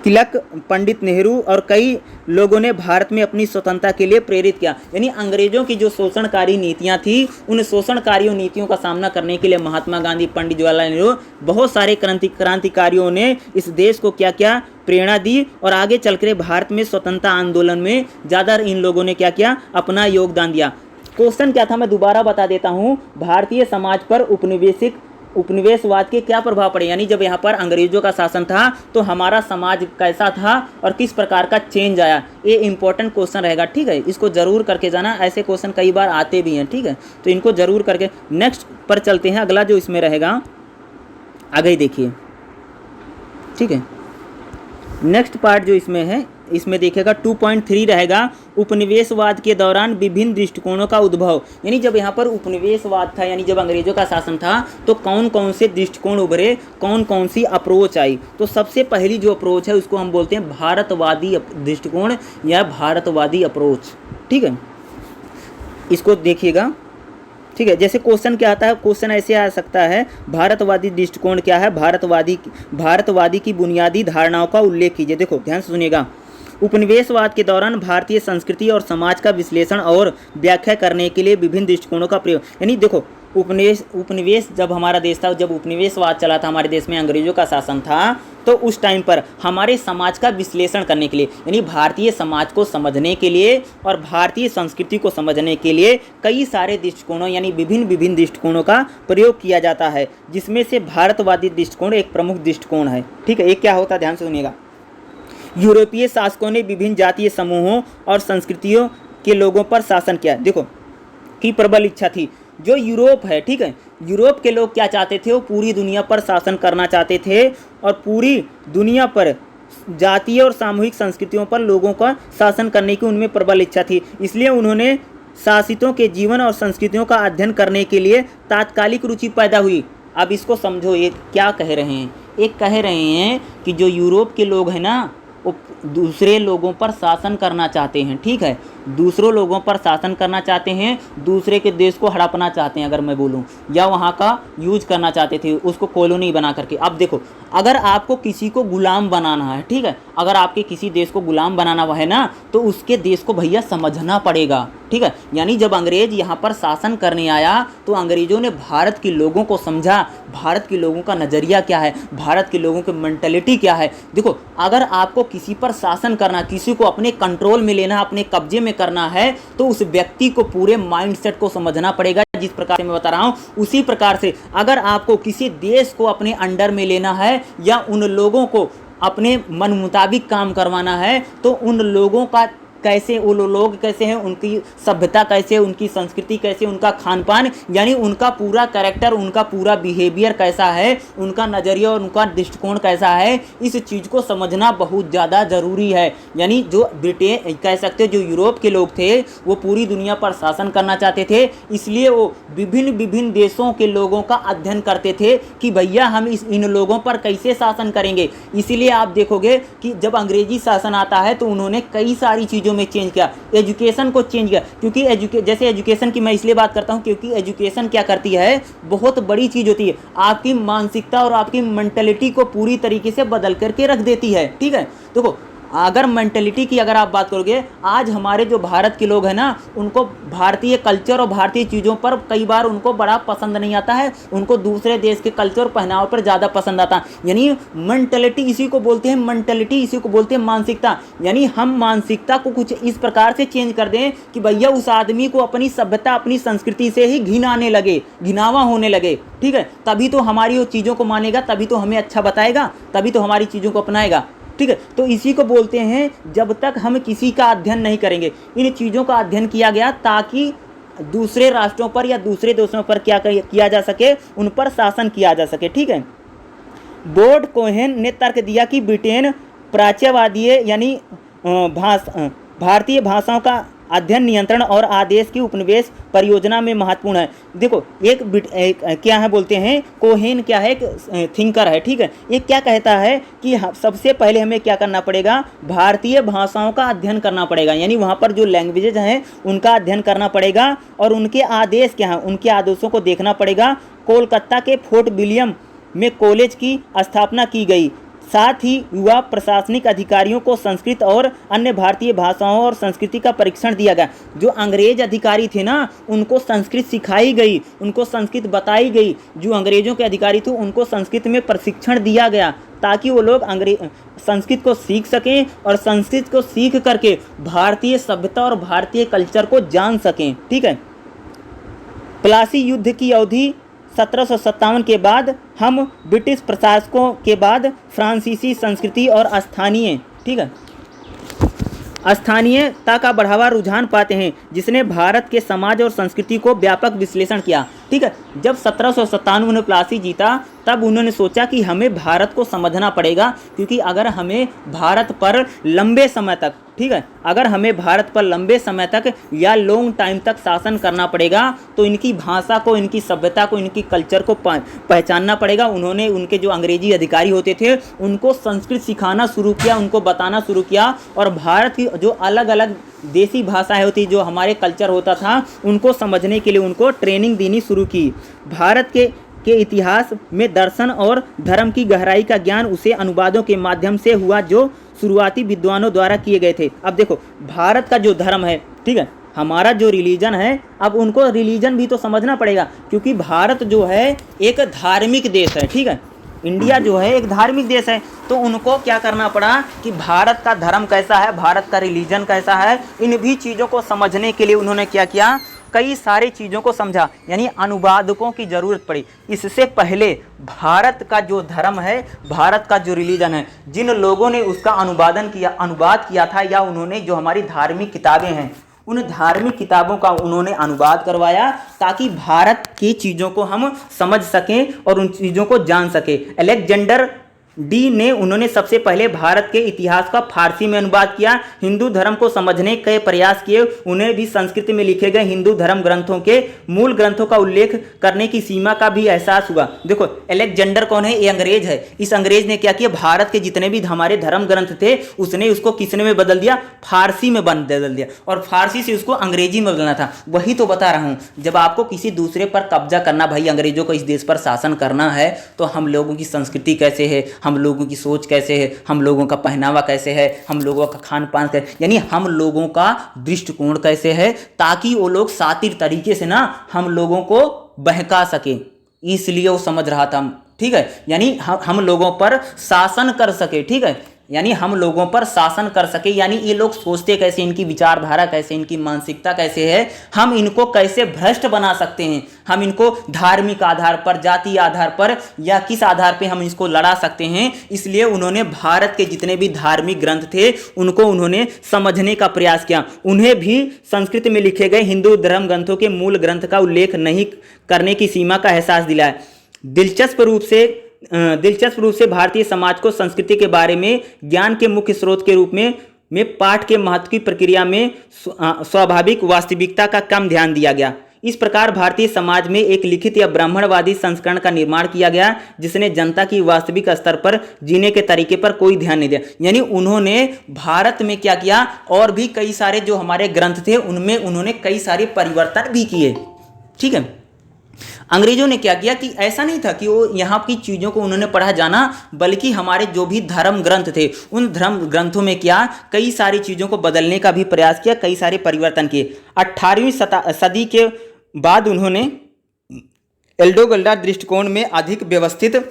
तिलक, पंडित नेहरू और कई लोगों ने भारत में अपनी स्वतंत्रता के लिए प्रेरित किया, यानी अंग्रेजों की जो शोषणकारी नीतियां थी, उन शोषणकारी नीतियों का सामना करने के लिए महात्मा गांधी, पंडित जवाहरलाल नेहरू, बहुत सारे क्रांतिकारियों ने इस देश को क्या क्या प्रेरणा दी और आगे चलकर भारत में स्वतंत्रता आंदोलन में ज़्यादा इन लोगों ने क्या किया, अपना योगदान दिया। क्वेश्चन क्या था, मैं दोबारा बता देता हूँ, भारतीय समाज पर उपनिवेशवाद के क्या प्रभाव पड़े, यानी जब यहाँ पर अंग्रेजों का शासन था तो हमारा समाज कैसा था और किस प्रकार का चेंज आया, ये इंपॉर्टेंट क्वेश्चन रहेगा। ठीक है, इसको जरूर करके जाना, ऐसे क्वेश्चन कई बार आते भी हैं। ठीक है, तो इनको जरूर करके नेक्स्ट पर चलते हैं। अगला जो इसमें रहेगा, आगे ही देखिए। ठीक है, नेक्स्ट पार्ट जो इसमें है, इसमें देखेगा 2.3 रहेगा, उपनिवेशवाद के दौरान विभिन्न दृष्टिकोणों का उद्भव, यानी जब यहाँ पर उपनिवेशवाद था, यानी जब अंग्रेजों का शासन था तो कौन कौन से दृष्टिकोण उभरे, कौन कौन सी अप्रोच आई। तो सबसे पहली जो अप्रोच है उसको हम बोलते हैं भारतवादी दृष्टिकोण या भारतवादी अप्रोच। ठीक है, इसको देखिएगा। ठीक है, जैसे क्वेश्चन क्या आता है, क्वेश्चन ऐसे आ सकता है, भारतवादी दृष्टिकोण क्या है, भारतवादी की बुनियादी धारणाओं का उल्लेख कीजिए। देखो ध्यान से सुनिएगा, उपनिवेशवाद के दौरान भारतीय संस्कृति और समाज का विश्लेषण और व्याख्या करने के लिए विभिन्न दृष्टिकोणों का प्रयोग, यानी देखो उपनिवेश जब हमारा देश था, जब उपनिवेशवाद चला था हमारे देश में, अंग्रेजों का शासन था, तो उस टाइम पर हमारे समाज का विश्लेषण करने के लिए, यानी भारतीय समाज को समझने के लिए और भारतीय संस्कृति को समझने के लिए कई सारे दृष्टिकोणों यानी विभिन्न दृष्टिकोणों का प्रयोग किया जाता है, जिसमें से भारतवादी दृष्टिकोण एक प्रमुख दृष्टिकोण है। ठीक है, एक क्या होता है, ध्यान से सुनिएगा। यूरोपीय शासकों ने विभिन्न जातीय समूहों और संस्कृतियों के लोगों पर शासन किया। देखो की प्रबल इच्छा थी, जो यूरोप है, ठीक है, यूरोप के लोग क्या चाहते थे, वो पूरी दुनिया पर शासन करना चाहते थे और पूरी दुनिया पर जातीय और सामूहिक संस्कृतियों पर लोगों का शासन करने की उनमें प्रबल इच्छा थी। इसलिए उन्होंने शासितों के जीवन और संस्कृतियों का अध्ययन करने के लिए तात्कालिक रुचि पैदा हुई। अब इसको समझो, ये क्या कह रहे हैं, एक कह रहे हैं कि जो यूरोप के लोग हैं ना, वो दूसरे लोगों पर शासन करना चाहते हैं। ठीक है, दूसरों लोगों पर शासन करना चाहते हैं, दूसरे के देश को हड़पना चाहते हैं अगर मैं बोलूं, या वहाँ का यूज करना चाहते थे, उसको कॉलोनी बना करके। अब देखो, अगर आपको किसी को गुलाम बनाना है, ठीक है, अगर आपके किसी देश को गुलाम बनाना है ना, तो उसके देश को भैया समझना पड़ेगा। ठीक है, यानी जब अंग्रेज यहाँ पर शासन करने आया तो अंग्रेजों ने भारत के लोगों को समझा, भारत के लोगों का नज़रिया क्या है, भारत के लोगों की मेंटलिटी क्या है। देखो, अगर आपको किसी पर शासन करना, किसी को अपने कंट्रोल में लेना, अपने कब्जे में करना है, तो उस व्यक्ति को पूरे माइंडसेट को समझना पड़ेगा। जिस प्रकार से मैं बता रहा हूं, उसी प्रकार से अगर आपको किसी देश को अपने अंडर में लेना है या उन लोगों को अपने मन मुताबिक काम करवाना है, तो उन लोगों का कैसे, वो लोग कैसे हैं, उनकी सभ्यता कैसे, उनकी संस्कृति कैसे, उनका खान पान, यानी उनका पूरा कैरेक्टर, उनका पूरा बिहेवियर कैसा है, उनका नज़रिया और उनका दृष्टिकोण कैसा है, इस चीज़ को समझना बहुत ज़्यादा ज़रूरी है। यानी जो ब्रिटेन कह सकते जो यूरोप के लोग थे, वो पूरी दुनिया पर शासन करना चाहते थे, इसलिए वो विभिन्न देशों के लोगों का अध्ययन करते थे कि भैया हम इन लोगों पर कैसे शासन करेंगे। इसीलिए आप देखोगे कि जब अंग्रेजी शासन आता है तो उन्होंने कई सारी चीज़ों चीज़ों में चेंज किया, एजुकेशन को चेंज किया। क्योंकि जैसे एजुकेशन की मैं इसलिए बात करता हूँ क्योंकि एजुकेशन क्या करती है, बहुत बड़ी चीज़ होती है, आपकी मानसिकता और आपकी मेंटलिटी को पूरी तरीके से बदल करके रख देती है। ठीक है, देखो अगर मेंटलिटी की अगर आप बात करोगे, आज हमारे जो भारत के लोग हैं ना, उनको भारतीय कल्चर और भारतीय चीज़ों पर कई बार उनको बड़ा पसंद नहीं आता है, उनको दूसरे देश के कल्चर और पहनावे पर ज़्यादा पसंद आता है। यानी मेंटलिटी इसी को बोलते हैं, मेंटलिटी इसी को बोलते हैं मानसिकता। यानी हम मानसिकता को कुछ इस प्रकार से चेंज कर दें कि भैया उस आदमी को अपनी सभ्यता अपनी संस्कृति से ही घिनाने लगे, घिनावा होने लगे। ठीक है, तभी तो हमारी वो चीज़ों को मानेगा, तभी तो हमें अच्छा बताएगा, तभी तो हमारी चीज़ों को अपनाएगा। ठीक है, तो इसी को बोलते हैं जब तक हम किसी का अध्ययन नहीं करेंगे। इन चीज़ों का अध्ययन किया गया ताकि दूसरे राष्ट्रों पर या दूसरे देशों पर क्या किया जा सके, उन पर शासन किया जा सके। ठीक है, बोर्ड कोहेन ने तर्क दिया कि ब्रिटेन प्राच्यवादी यानी भारतीय भाषाओं का अध्ययन नियंत्रण और आदेश की उपनिवेश परियोजना में महत्वपूर्ण है। देखो एक क्या है बोलते हैं, कोहेन क्या है, एक थिंकर है। ठीक है, ये क्या कहता है कि सबसे पहले हमें क्या करना पड़ेगा, भारतीय भाषाओं का अध्ययन करना पड़ेगा। यानी वहाँ पर जो लैंग्वेजेज हैं उनका अध्ययन करना पड़ेगा और उनके आदेश क्या हैं, उनके आदेशों को देखना पड़ेगा। कोलकाता के फोर्ट विलियम में कॉलेज की स्थापना की गई। साथ ही युवा प्रशासनिक अधिकारियों को संस्कृत और अन्य भारतीय भाषाओं और संस्कृति का परीक्षण दिया गया। जो अंग्रेज अधिकारी थे ना, उनको संस्कृत सिखाई गई, उनको संस्कृत बताई गई। जो अंग्रेजों के अधिकारी थे उनको संस्कृत में प्रशिक्षण दिया गया ताकि वो लोग संस्कृत को सीख सकें और संस्कृत को सीख करके भारतीय सभ्यता और भारतीय कल्चर को जान सकें। ठीक है, प्लासी युद्ध की अवधि 1757 के बाद हम ब्रिटिश प्रशासकों के बाद फ्रांसीसी संस्कृति और स्थानीयता का बढ़ावा रुझान पाते हैं, जिसने भारत के समाज और संस्कृति को व्यापक विश्लेषण किया। ठीक है, जब 1797 में प्लासी जीता तब उन्होंने सोचा कि हमें भारत को समझना पड़ेगा, क्योंकि अगर हमें भारत पर लंबे समय तक, ठीक है, अगर हमें भारत पर लंबे समय तक या लॉन्ग टाइम तक शासन करना पड़ेगा तो इनकी भाषा को, इनकी सभ्यता को, इनकी कल्चर को पहचानना पड़ेगा। उन्होंने उनके जो अंग्रेजी अधिकारी होते थे उनको संस्कृत सिखाना शुरू किया, उनको बताना शुरू किया और भारत की जो अलग अलग देसी भाषाएं होती, जो हमारे कल्चर होता था, उनको समझने के लिए उनको ट्रेनिंग देनी शुरू की। भारत के इतिहास में दर्शन और धर्म की गहराई का ज्ञान उसे अनुवादों के माध्यम से हुआ जो शुरुआती विद्वानों द्वारा किए गए थे। अब देखो भारत का जो धर्म है, ठीक है, हमारा जो रिलीजन है, अब उनको रिलीजन भी तो समझना पड़ेगा, क्योंकि भारत जो है एक धार्मिक देश है। ठीक है, इंडिया जो है एक धार्मिक देश है, तो उनको क्या करना पड़ा कि भारत का धर्म कैसा है, भारत का रिलीजन कैसा है, इन भी चीज़ों को समझने के लिए उन्होंने क्या किया, कई सारी चीज़ों को समझा, यानी अनुवादकों की ज़रूरत पड़ी। इससे पहले भारत का जो धर्म है, भारत का जो रिलीजन है, जिन लोगों ने उसका अनुवाद किया था, या उन्होंने जो हमारी धार्मिक किताबें हैं उन धार्मिक किताबों का उन्होंने अनुवाद करवाया ताकि भारत की चीज़ों को हम समझ सकें और उन चीज़ों को जान सकें। अलेक्जेंडर डी ने उन्होंने सबसे पहले भारत के इतिहास का फारसी में अनुवाद किया। हिंदू धर्म को समझने के प्रयास किए, उन्हें भी संस्कृत में लिखे गए हिंदू धर्म ग्रंथों के मूल ग्रंथों का उल्लेख करने की सीमा का भी एहसास हुआ। देखो अलेक्जेंडर कौन है, ये अंग्रेज है। इस अंग्रेज ने क्या किया, भारत के जितने भी हमारे धर्म ग्रंथ थे उसने उसको किसने में बदल दिया, फारसी में बदल दिया, और फारसी से उसको अंग्रेजी में बदलना था। वही तो बता रहा हूँ, जब आपको किसी दूसरे पर कब्जा करना, भाई अंग्रेजों को इस देश पर शासन करना है, तो हम लोगों की संस्कृति कैसे है, हम लोगों की सोच कैसे है, हम लोगों का पहनावा कैसे है, हम लोगों का खान पान कैसे, यानी हम लोगों का दृष्टिकोण कैसे है, ताकि वो लोग शातिर तरीके से ना हम लोगों को बहका सके, इसलिए वो समझ रहा था। ठीक है, यानी हम लोगों पर शासन कर सके। ठीक है, यानी हम लोगों पर शासन कर सके, यानी ये लोग सोचते कैसे, इनकी विचारधारा कैसे, इनकी मानसिकता कैसे है, हम इनको कैसे भ्रष्ट बना सकते हैं, हम इनको धार्मिक आधार पर, जाति आधार पर या किस आधार पे हम इसको लड़ा सकते हैं। इसलिए उन्होंने भारत के जितने भी धार्मिक ग्रंथ थे उनको उन्होंने समझने का प्रयास किया। उन्हें भी संस्कृत में लिखे गए हिंदू धर्म ग्रंथों के मूल ग्रंथ का उल्लेख नहीं करने की सीमा का एहसास दिलाया। दिलचस्प रूप से भारतीय समाज को संस्कृति के बारे में ज्ञान के मुख्य स्रोत के रूप में पाठ के महत्व की प्रक्रिया में स्वाभाविक वास्तविकता का कम ध्यान दिया गया। इस प्रकार भारतीय समाज में एक लिखित या ब्राह्मणवादी संस्करण का निर्माण किया गया जिसने जनता की वास्तविक स्तर पर जीने के तरीके पर कोई ध्यान नहीं दिया। यानी उन्होंने भारत में क्या किया, और भी कई सारे जो हमारे ग्रंथ थे उनमें उन्होंने कई सारे परिवर्तन भी किए। ठीक है, अंग्रेजों ने क्या किया कि ऐसा नहीं था कि वो यहाँ की चीज़ों को उन्होंने पढ़ा जाना, बल्कि हमारे जो भी धर्म ग्रंथ थे उन धर्म ग्रंथों में क्या कई सारी चीज़ों को बदलने का भी प्रयास किया, कई सारे परिवर्तन किए। 18वीं सदी के बाद उन्होंने एल्डोगल्डा दृष्टिकोण में अधिक व्यवस्थित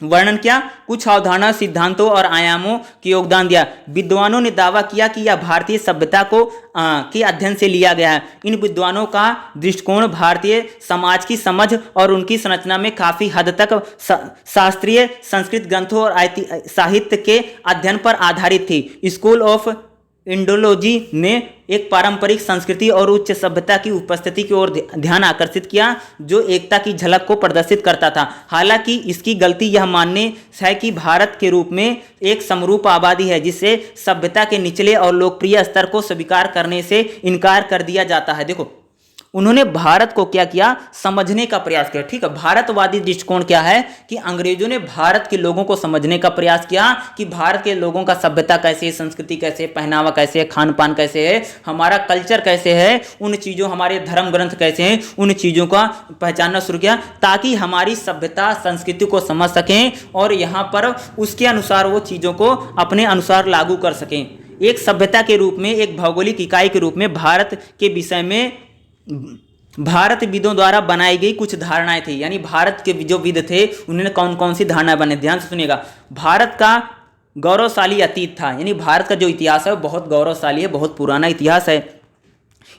वर्णन किया, कुछ अवधारणा, सिद्धांतों और आयामों की योगदान दिया। विद्वानों ने दावा किया कि यह भारतीय सभ्यता को के अध्ययन से लिया गया है। इन विद्वानों का दृष्टिकोण भारतीय समाज की समझ और उनकी संरचना में काफी हद तक शास्त्रीय संस्कृत ग्रंथों और साहित्य के अध्ययन पर आधारित थी। स्कूल ऑफ इंडोलॉजी ने एक पारंपरिक संस्कृति और उच्च सभ्यता की उपस्थिति की ओर ध्यान आकर्षित किया जो एकता की झलक को प्रदर्शित करता था। हालांकि इसकी गलती यह मानने है कि भारत के रूप में एक समरूप आबादी है जिसे सभ्यता के निचले और लोकप्रिय स्तर को स्वीकार करने से इनकार कर दिया जाता है। देखो, उन्होंने भारत को क्या किया, समझने का प्रयास किया। ठीक है, भारतवादी दृष्टिकोण क्या है कि अंग्रेजों ने भारत के लोगों को समझने का प्रयास किया कि भारत के लोगों का सभ्यता कैसे है, संस्कृति कैसे है, पहनावा कैसे है, खान पान कैसे है, हमारा कल्चर कैसे है, उन चीज़ों, हमारे धर्म ग्रंथ कैसे हैं, उन चीज़ों का पहचानना शुरू किया ताकि हमारी सभ्यता संस्कृति को समझ सकें और यहाँ पर उसके अनुसार वो चीज़ों को अपने अनुसार लागू कर सकें। एक सभ्यता के रूप में, एक भौगोलिक इकाई के रूप में भारत के विषय में भारतविदों द्वारा बनाई गई कुछ धारणाएं थी। यानी भारत के जो विद थे उन्होंने कौन कौन सी धारणाएं बने, ध्यान से सुनिएगा। भारत का गौरवशाली अतीत था, यानी भारत का जो इतिहास है वो बहुत गौरवशाली है, बहुत पुराना इतिहास है।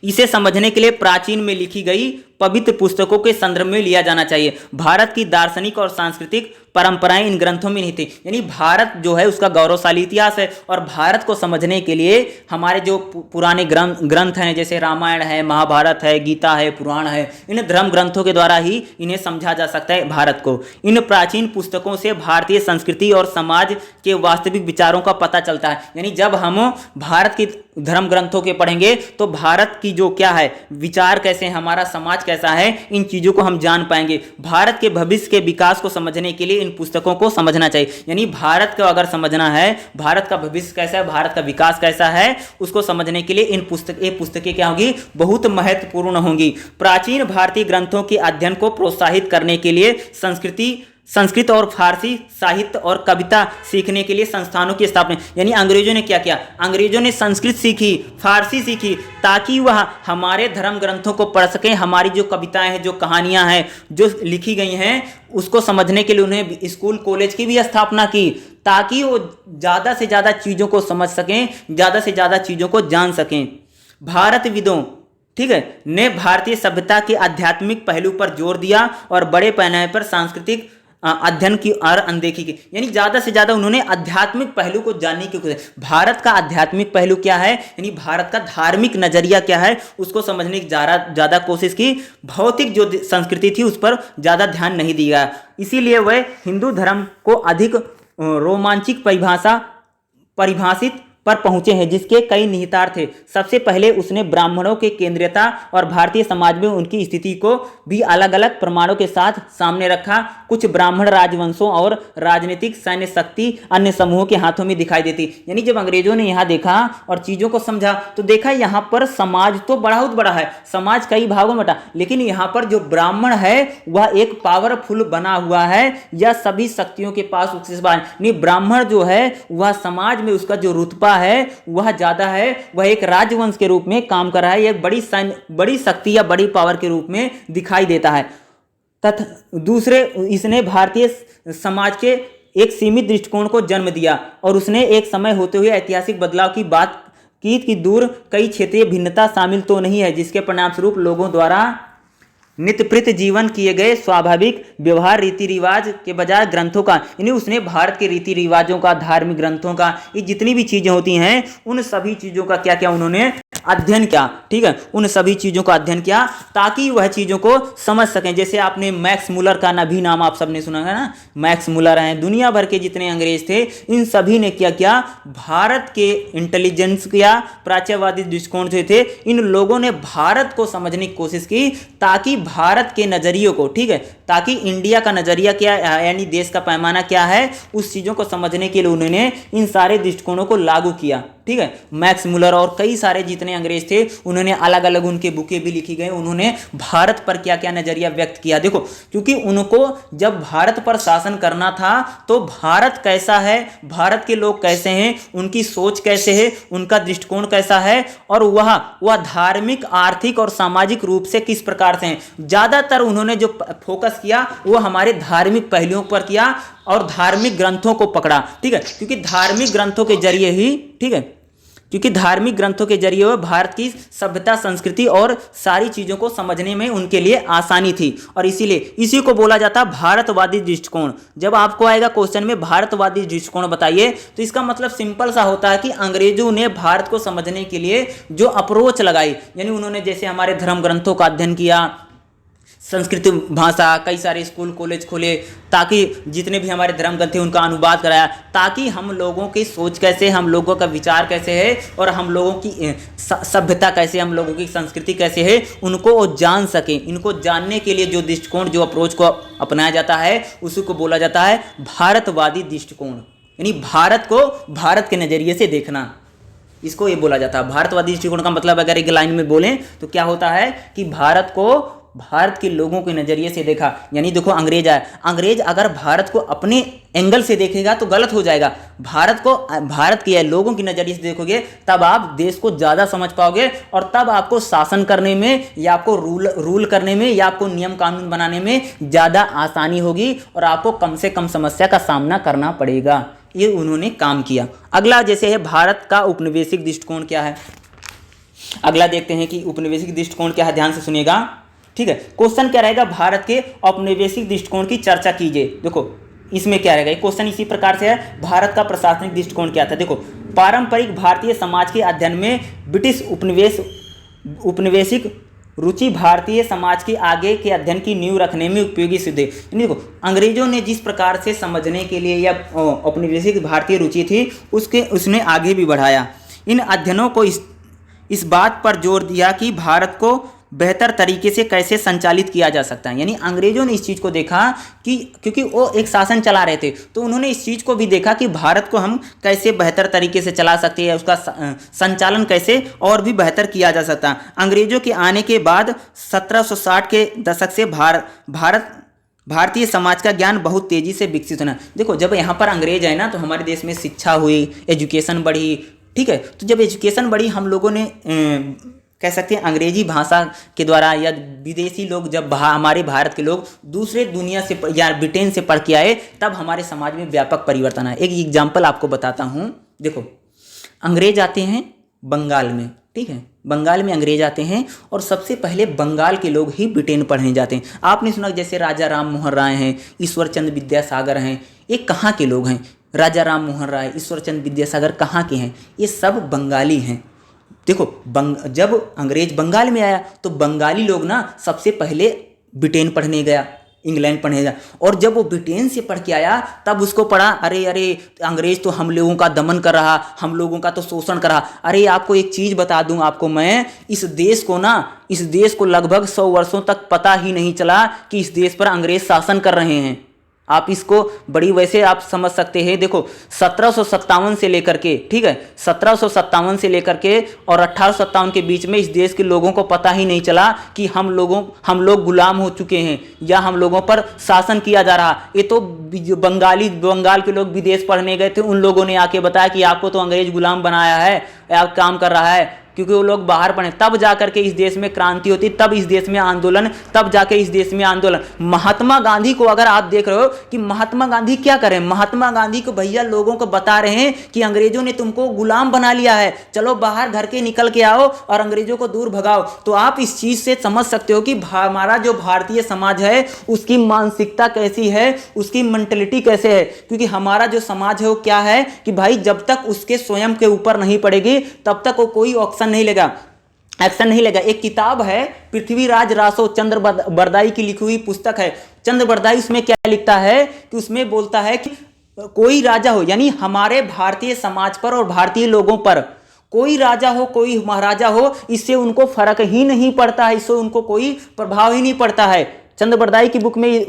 इसे समझने के लिए प्राचीन में लिखी गई पवित्र पुस्तकों के संदर्भ में लिया जाना चाहिए। भारत की दार्शनिक और सांस्कृतिक परंपराएं इन ग्रंथों में नहीं थी। यानी भारत जो है उसका गौरवशाली इतिहास है और भारत को समझने के लिए हमारे जो पुराने ग्रंथ हैं जैसे रामायण है, महाभारत है, गीता है, पुराण है, इन धर्म ग्रंथों के द्वारा ही इन्हें समझा जा सकता है भारत को। इन प्राचीन पुस्तकों से भारतीय संस्कृति और समाज के वास्तविक विचारों का पता चलता है। यानी जब हम भारत की धर्म ग्रंथों के पढ़ेंगे तो भारत की जो क्या है विचार कैसे, हमारा समाज कैसा है, इन चीज़ों को हम जान पाएंगे। भारत के भविष्य के विकास को समझने के लिए इन पुस्तकों को समझना चाहिए। यानी भारत को अगर समझना है, भारत का भविष्य कैसा है, भारत का विकास कैसा है, उसको समझने के लिए ये पुस्तकें क्या होंगी, बहुत महत्वपूर्ण होंगी। प्राचीन भारतीय ग्रंथों के अध्ययन को प्रोत्साहित करने के लिए संस्कृत और फारसी साहित्य और कविता सीखने के लिए संस्थानों की स्थापना। यानी अंग्रेजों ने क्या किया, अंग्रेजों ने संस्कृत सीखी, फारसी सीखी ताकि वह हमारे धर्म ग्रंथों को पढ़ सकें। हमारी जो कविताएं हैं, जो कहानियां हैं, जो लिखी गई हैं, उसको समझने के लिए उन्हें स्कूल कॉलेज की भी स्थापना की ताकि वो ज़्यादा से ज़्यादा चीज़ों को समझ सकें, ज़्यादा से ज़्यादा चीज़ों को जान सकें। भारतविदों, ठीक है, ने भारतीय सभ्यता के आध्यात्मिक पहलू पर जोर दिया और बड़े पैमाने पर सांस्कृतिक अध्ययन की और अनदेखी की। यानी ज़्यादा से ज़्यादा उन्होंने आध्यात्मिक पहलू को जानने की कोशिश। भारत का आध्यात्मिक पहलू क्या है, यानी भारत का धार्मिक नजरिया क्या है, उसको समझने की ज़्यादा कोशिश की। भौतिक जो संस्कृति थी उस पर ज़्यादा ध्यान नहीं दिया। इसीलिए वह हिंदू धर्म को अधिक रोमांचिक परिभाषित पर पहुंचे हैं जिसके कई निहितार्थ थे। सबसे पहले उसने ब्राह्मणों के केंद्रीयता और भारतीय समाज में उनकी स्थिति को भी अलग अलग प्रमाणों के साथ सामने रखा। कुछ ब्राह्मण राजवंशों और राजनीतिक सैन्य शक्ति अन्य समूहों के हाथों में दिखाई देती। यानी जब अंग्रेजों ने यहाँ देखा और चीज़ों को समझा तो देखा यहाँ पर समाज तो बहुत बड़ा है, समाज कई भागों में बटा, लेकिन यहाँ पर जो ब्राह्मण है वह एक पावरफुल बना हुआ है या सभी शक्तियों के पास नहीं, ब्राह्मण जो है वह समाज में उसका जो रुतबा है वह ज्यादा है, वह एक राजवंश के रूप में काम कर रहा है, एक बड़ी शक्ति या बड़ी पावर के रूप में दिखाई देता है। तथा दूसरे, इसने भारतीय समाज के एक सीमित दृष्टिकोण को जन्म दिया और उसने एक समय होते हुए ऐतिहासिक बदलाव की बात की कि दूर कई क्षेत्रीय भिन्नता शामिल तो नहीं है जिसके परिणाम स्वरूप लोगों द्वारा नित्यप्रत जीवन किए गए स्वाभाविक व्यवहार रीति रिवाज के बजाय ग्रंथों का, यानी उसने भारत के रीति रिवाजों का, धार्मिक ग्रंथों का, ये जितनी भी चीजें होती हैं उन सभी चीजों का क्या क्या उन्होंने अध्ययन किया। ठीक है, उन सभी चीजों का अध्ययन किया ताकि वह चीजों को समझ सकें। जैसे आपने मैक्स मुलर का भी नाम आप सबने सुना है ना, मैक्स मुलर हैं, दुनिया भर के जितने अंग्रेज थे इन सभी ने क्या किया, भारत के इंटेलिजेंस या प्राच्यवादी दृष्टिकोण से थे, इन लोगों ने भारत को समझने की कोशिश की ताकि भारत के नजरियों को, ठीक है, ताकि इंडिया का नजरिया क्या है, यानी देश का पैमाना क्या है, उस चीजों को समझने के लिए उन्होंने इन सारे दृष्टिकोणों को लागू किया। ठीक है, मैक्स मुलर और कई सारे जितने अंग्रेज थे उन्होंने अलग अलग उनके बुकें भी लिखी गई, उन्होंने भारत पर क्या क्या नजरिया व्यक्त किया। देखो, क्योंकि उनको जब भारत पर शासन करना था तो भारत कैसा है, भारत के लोग कैसे हैं, उनकी सोच कैसे है, उनका दृष्टिकोण कैसा है, और वह धार्मिक, आर्थिक और सामाजिक रूप से किस प्रकार से हैं। ज्यादातर उन्होंने जो फोकस किया वो हमारे धार्मिक पहलुओं पर किया और धार्मिक ग्रंथों को पकड़ा। ठीक है, क्योंकि धार्मिक ग्रंथों के जरिए ही, ठीक है, क्योंकि धार्मिक ग्रंथों के जरिए वह भारत की सभ्यता, संस्कृति और सारी चीजों को समझने में उनके लिए आसानी थी, और इसीलिए इसी को बोला जाता है भारतवादी दृष्टिकोण। जब आपको आएगा क्वेश्चन में भारतवादी दृष्टिकोण बताइए, तो इसका मतलब सिंपल सा होता है कि अंग्रेजों ने भारत को समझने के लिए जो अप्रोच लगाई, यानी उन्होंने जैसे हमारे धर्म ग्रंथों का अध्ययन किया, संस्कृत भाषा, कई सारे स्कूल कॉलेज खोले ताकि जितने भी हमारे धर्म ग्रंथ थे उनका अनुवाद कराया, ताकि हम लोगों की सोच कैसे, हम लोगों का विचार कैसे है और हम लोगों की सभ्यता कैसे, हम लोगों की संस्कृति कैसे है, उनको वो जान सकें। इनको जानने के लिए जो दृष्टिकोण, जो अप्रोच को अपनाया जाता है उसी को बोला जाता है भारतवादी दृष्टिकोण, यानी भारत को भारत के नज़रिए से देखना, इसको ये बोला जाता है भारतवादी दृष्टिकोण। का मतलब अगर एक लाइन में बोलें तो क्या होता है कि भारत को भारत के लोगों के नज़रिए से देखा। यानी देखो, अंग्रेज आए, अंग्रेज अगर भारत को अपने एंगल से देखेगा तो गलत हो जाएगा। भारत को भारत के लोगों की नज़रिए से देखोगे तब आप देश को ज़्यादा समझ पाओगे, और तब आपको शासन करने में या आपको रूल करने में या आपको नियम कानून बनाने में ज़्यादा आसानी होगी, और आपको कम से कम समस्या का सामना करना पड़ेगा। ये उन्होंने काम किया। अगला जैसे है भारत का उपनिवेशिक दृष्टिकोण क्या है। अगला देखते हैं कि उपनिवेशिक दृष्टिकोण क्या है, ध्यान से सुनिएगा। ठीक है, क्वेश्चन क्या रहेगा, भारत के औपनिवेशिक दृष्टिकोण की चर्चा कीजिए। देखो इसमें क्या रहेगा, क्वेश्चन इसी प्रकार से है, भारत का प्रशासनिक दृष्टिकोण क्या था। देखो, पारंपरिक भारतीय समाज के अध्ययन में ब्रिटिश उपनिवेशिक रुचि भारतीय समाज के आगे के अध्ययन की नींव रखने में उपयोगी सिद्ध है। देखो, अंग्रेजों ने जिस प्रकार से समझने के लिए या औपनिवेशिक भारतीय रुचि थी उसने आगे भी बढ़ाया। इन अध्ययनों को इस बात पर जोर दिया कि भारत को बेहतर तरीके से कैसे संचालित किया जा सकता है। यानी अंग्रेजों ने इस चीज़ को देखा कि क्योंकि वो एक शासन चला रहे थे, तो उन्होंने इस चीज़ को भी देखा कि भारत को हम कैसे बेहतर तरीके से चला सकते हैं, उसका संचालन कैसे और भी बेहतर किया जा सकता है। अंग्रेजों के आने के बाद 1760 के दशक से भारतीय समाज का ज्ञान बहुत तेज़ी से विकसित होना। देखो, जब यहाँ पर अंग्रेज आए ना तो हमारे देश में शिक्षा हुई, एजुकेशन बढ़ी। ठीक है, तो जब एजुकेशन बढ़ी, हम लोगों ने कह सकते हैं अंग्रेजी भाषा के द्वारा, या विदेशी लोग जब हमारे भारत के लोग दूसरे दुनिया से या ब्रिटेन से पढ़ के आए, तब हमारे समाज में व्यापक परिवर्तन आया। एक एग्जाम्पल आपको बताता हूँ। देखो, अंग्रेज आते हैं बंगाल में, ठीक है, बंगाल में अंग्रेज आते हैं और सबसे पहले बंगाल के लोग ही ब्रिटेन पढ़ने जाते हैं। आपने सुना जैसे राजा राम मोहन राय हैं, ईश्वर चंद्र विद्यासागर हैं, ये कहाँ के लोग हैं? राजा राम मोहन राय, ईश्वर चंद्र विद्यासागर कहाँ के हैं? ये सब बंगाली हैं। देखो, जब अंग्रेज बंगाल में आया तो बंगाली लोग ना सबसे पहले ब्रिटेन पढ़ने गया, इंग्लैंड पढ़ने गया, और जब वो ब्रिटेन से पढ़ के आया तब उसको पढ़ा, अरे अंग्रेज तो हम लोगों का दमन कर रहा, हम लोगों का तो शोषण कर रहा। अरे आपको एक चीज़ बता दूं आपको मैं, इस देश को लगभग 100 वर्षों तक पता ही नहीं चला कि इस देश पर अंग्रेज शासन कर रहे हैं। आप इसको बड़ी वैसे आप समझ सकते हैं। देखो, 1757 से लेकर के, ठीक है, 1757 से लेकर के और 1857 के बीच में इस देश के लोगों को पता ही नहीं चला कि हम लोग गुलाम हो चुके हैं या हम लोगों पर शासन किया जा रहा। ये तो बंगाल के लोग विदेश पढ़ने गए थे, उन लोगों ने आके बताया कि आपको तो अंग्रेज गुलाम बनाया है, आप काम कर रहा है। क्योंकि वो लोग बाहर पढ़े, तब जाकर के इस देश में क्रांति होती, तब इस देश में आंदोलन, तब जाके इस देश में आंदोलन। महात्मा गांधी को अगर आप देख रहे हो कि महात्मा गांधी क्या करें, महात्मा गांधी को भैया लोगों को बता रहे हैं कि अंग्रेजों ने तुमको गुलाम बना लिया है, चलो बाहर घर के निकल के आओ और अंग्रेजों को दूर भगाओ। तो आप इस चीज से समझ सकते हो कि हमारा जो भारतीय समाज है उसकी मानसिकता कैसी है, उसकी मेंटलिटी कैसे है। क्योंकि हमारा जो समाज है वो क्या है कि भाई जब तक उसके स्वयं के ऊपर नहीं पड़ेगी तब तक वो कोई एक्शन नहीं लेगा, एक्शन नहीं लेगा। एक किताब है पृथ्वीराज रासो, चंद्र बरदाई की लिखी हुई पुस्तक है। चंद्र बरदाई उसमें क्या लिखता है कि उसमें बोलता है कि कोई राजा हो, यानी हमारे भारतीय समाज पर और भारतीय लोगों पर कोई राजा हो कोई महाराजा हो, इससे उनको फर्क ही नहीं पड़ता है, इससे उनको कोई प्रभाव ही नहीं पड़ता है। चंद्र बरदाई की बुक में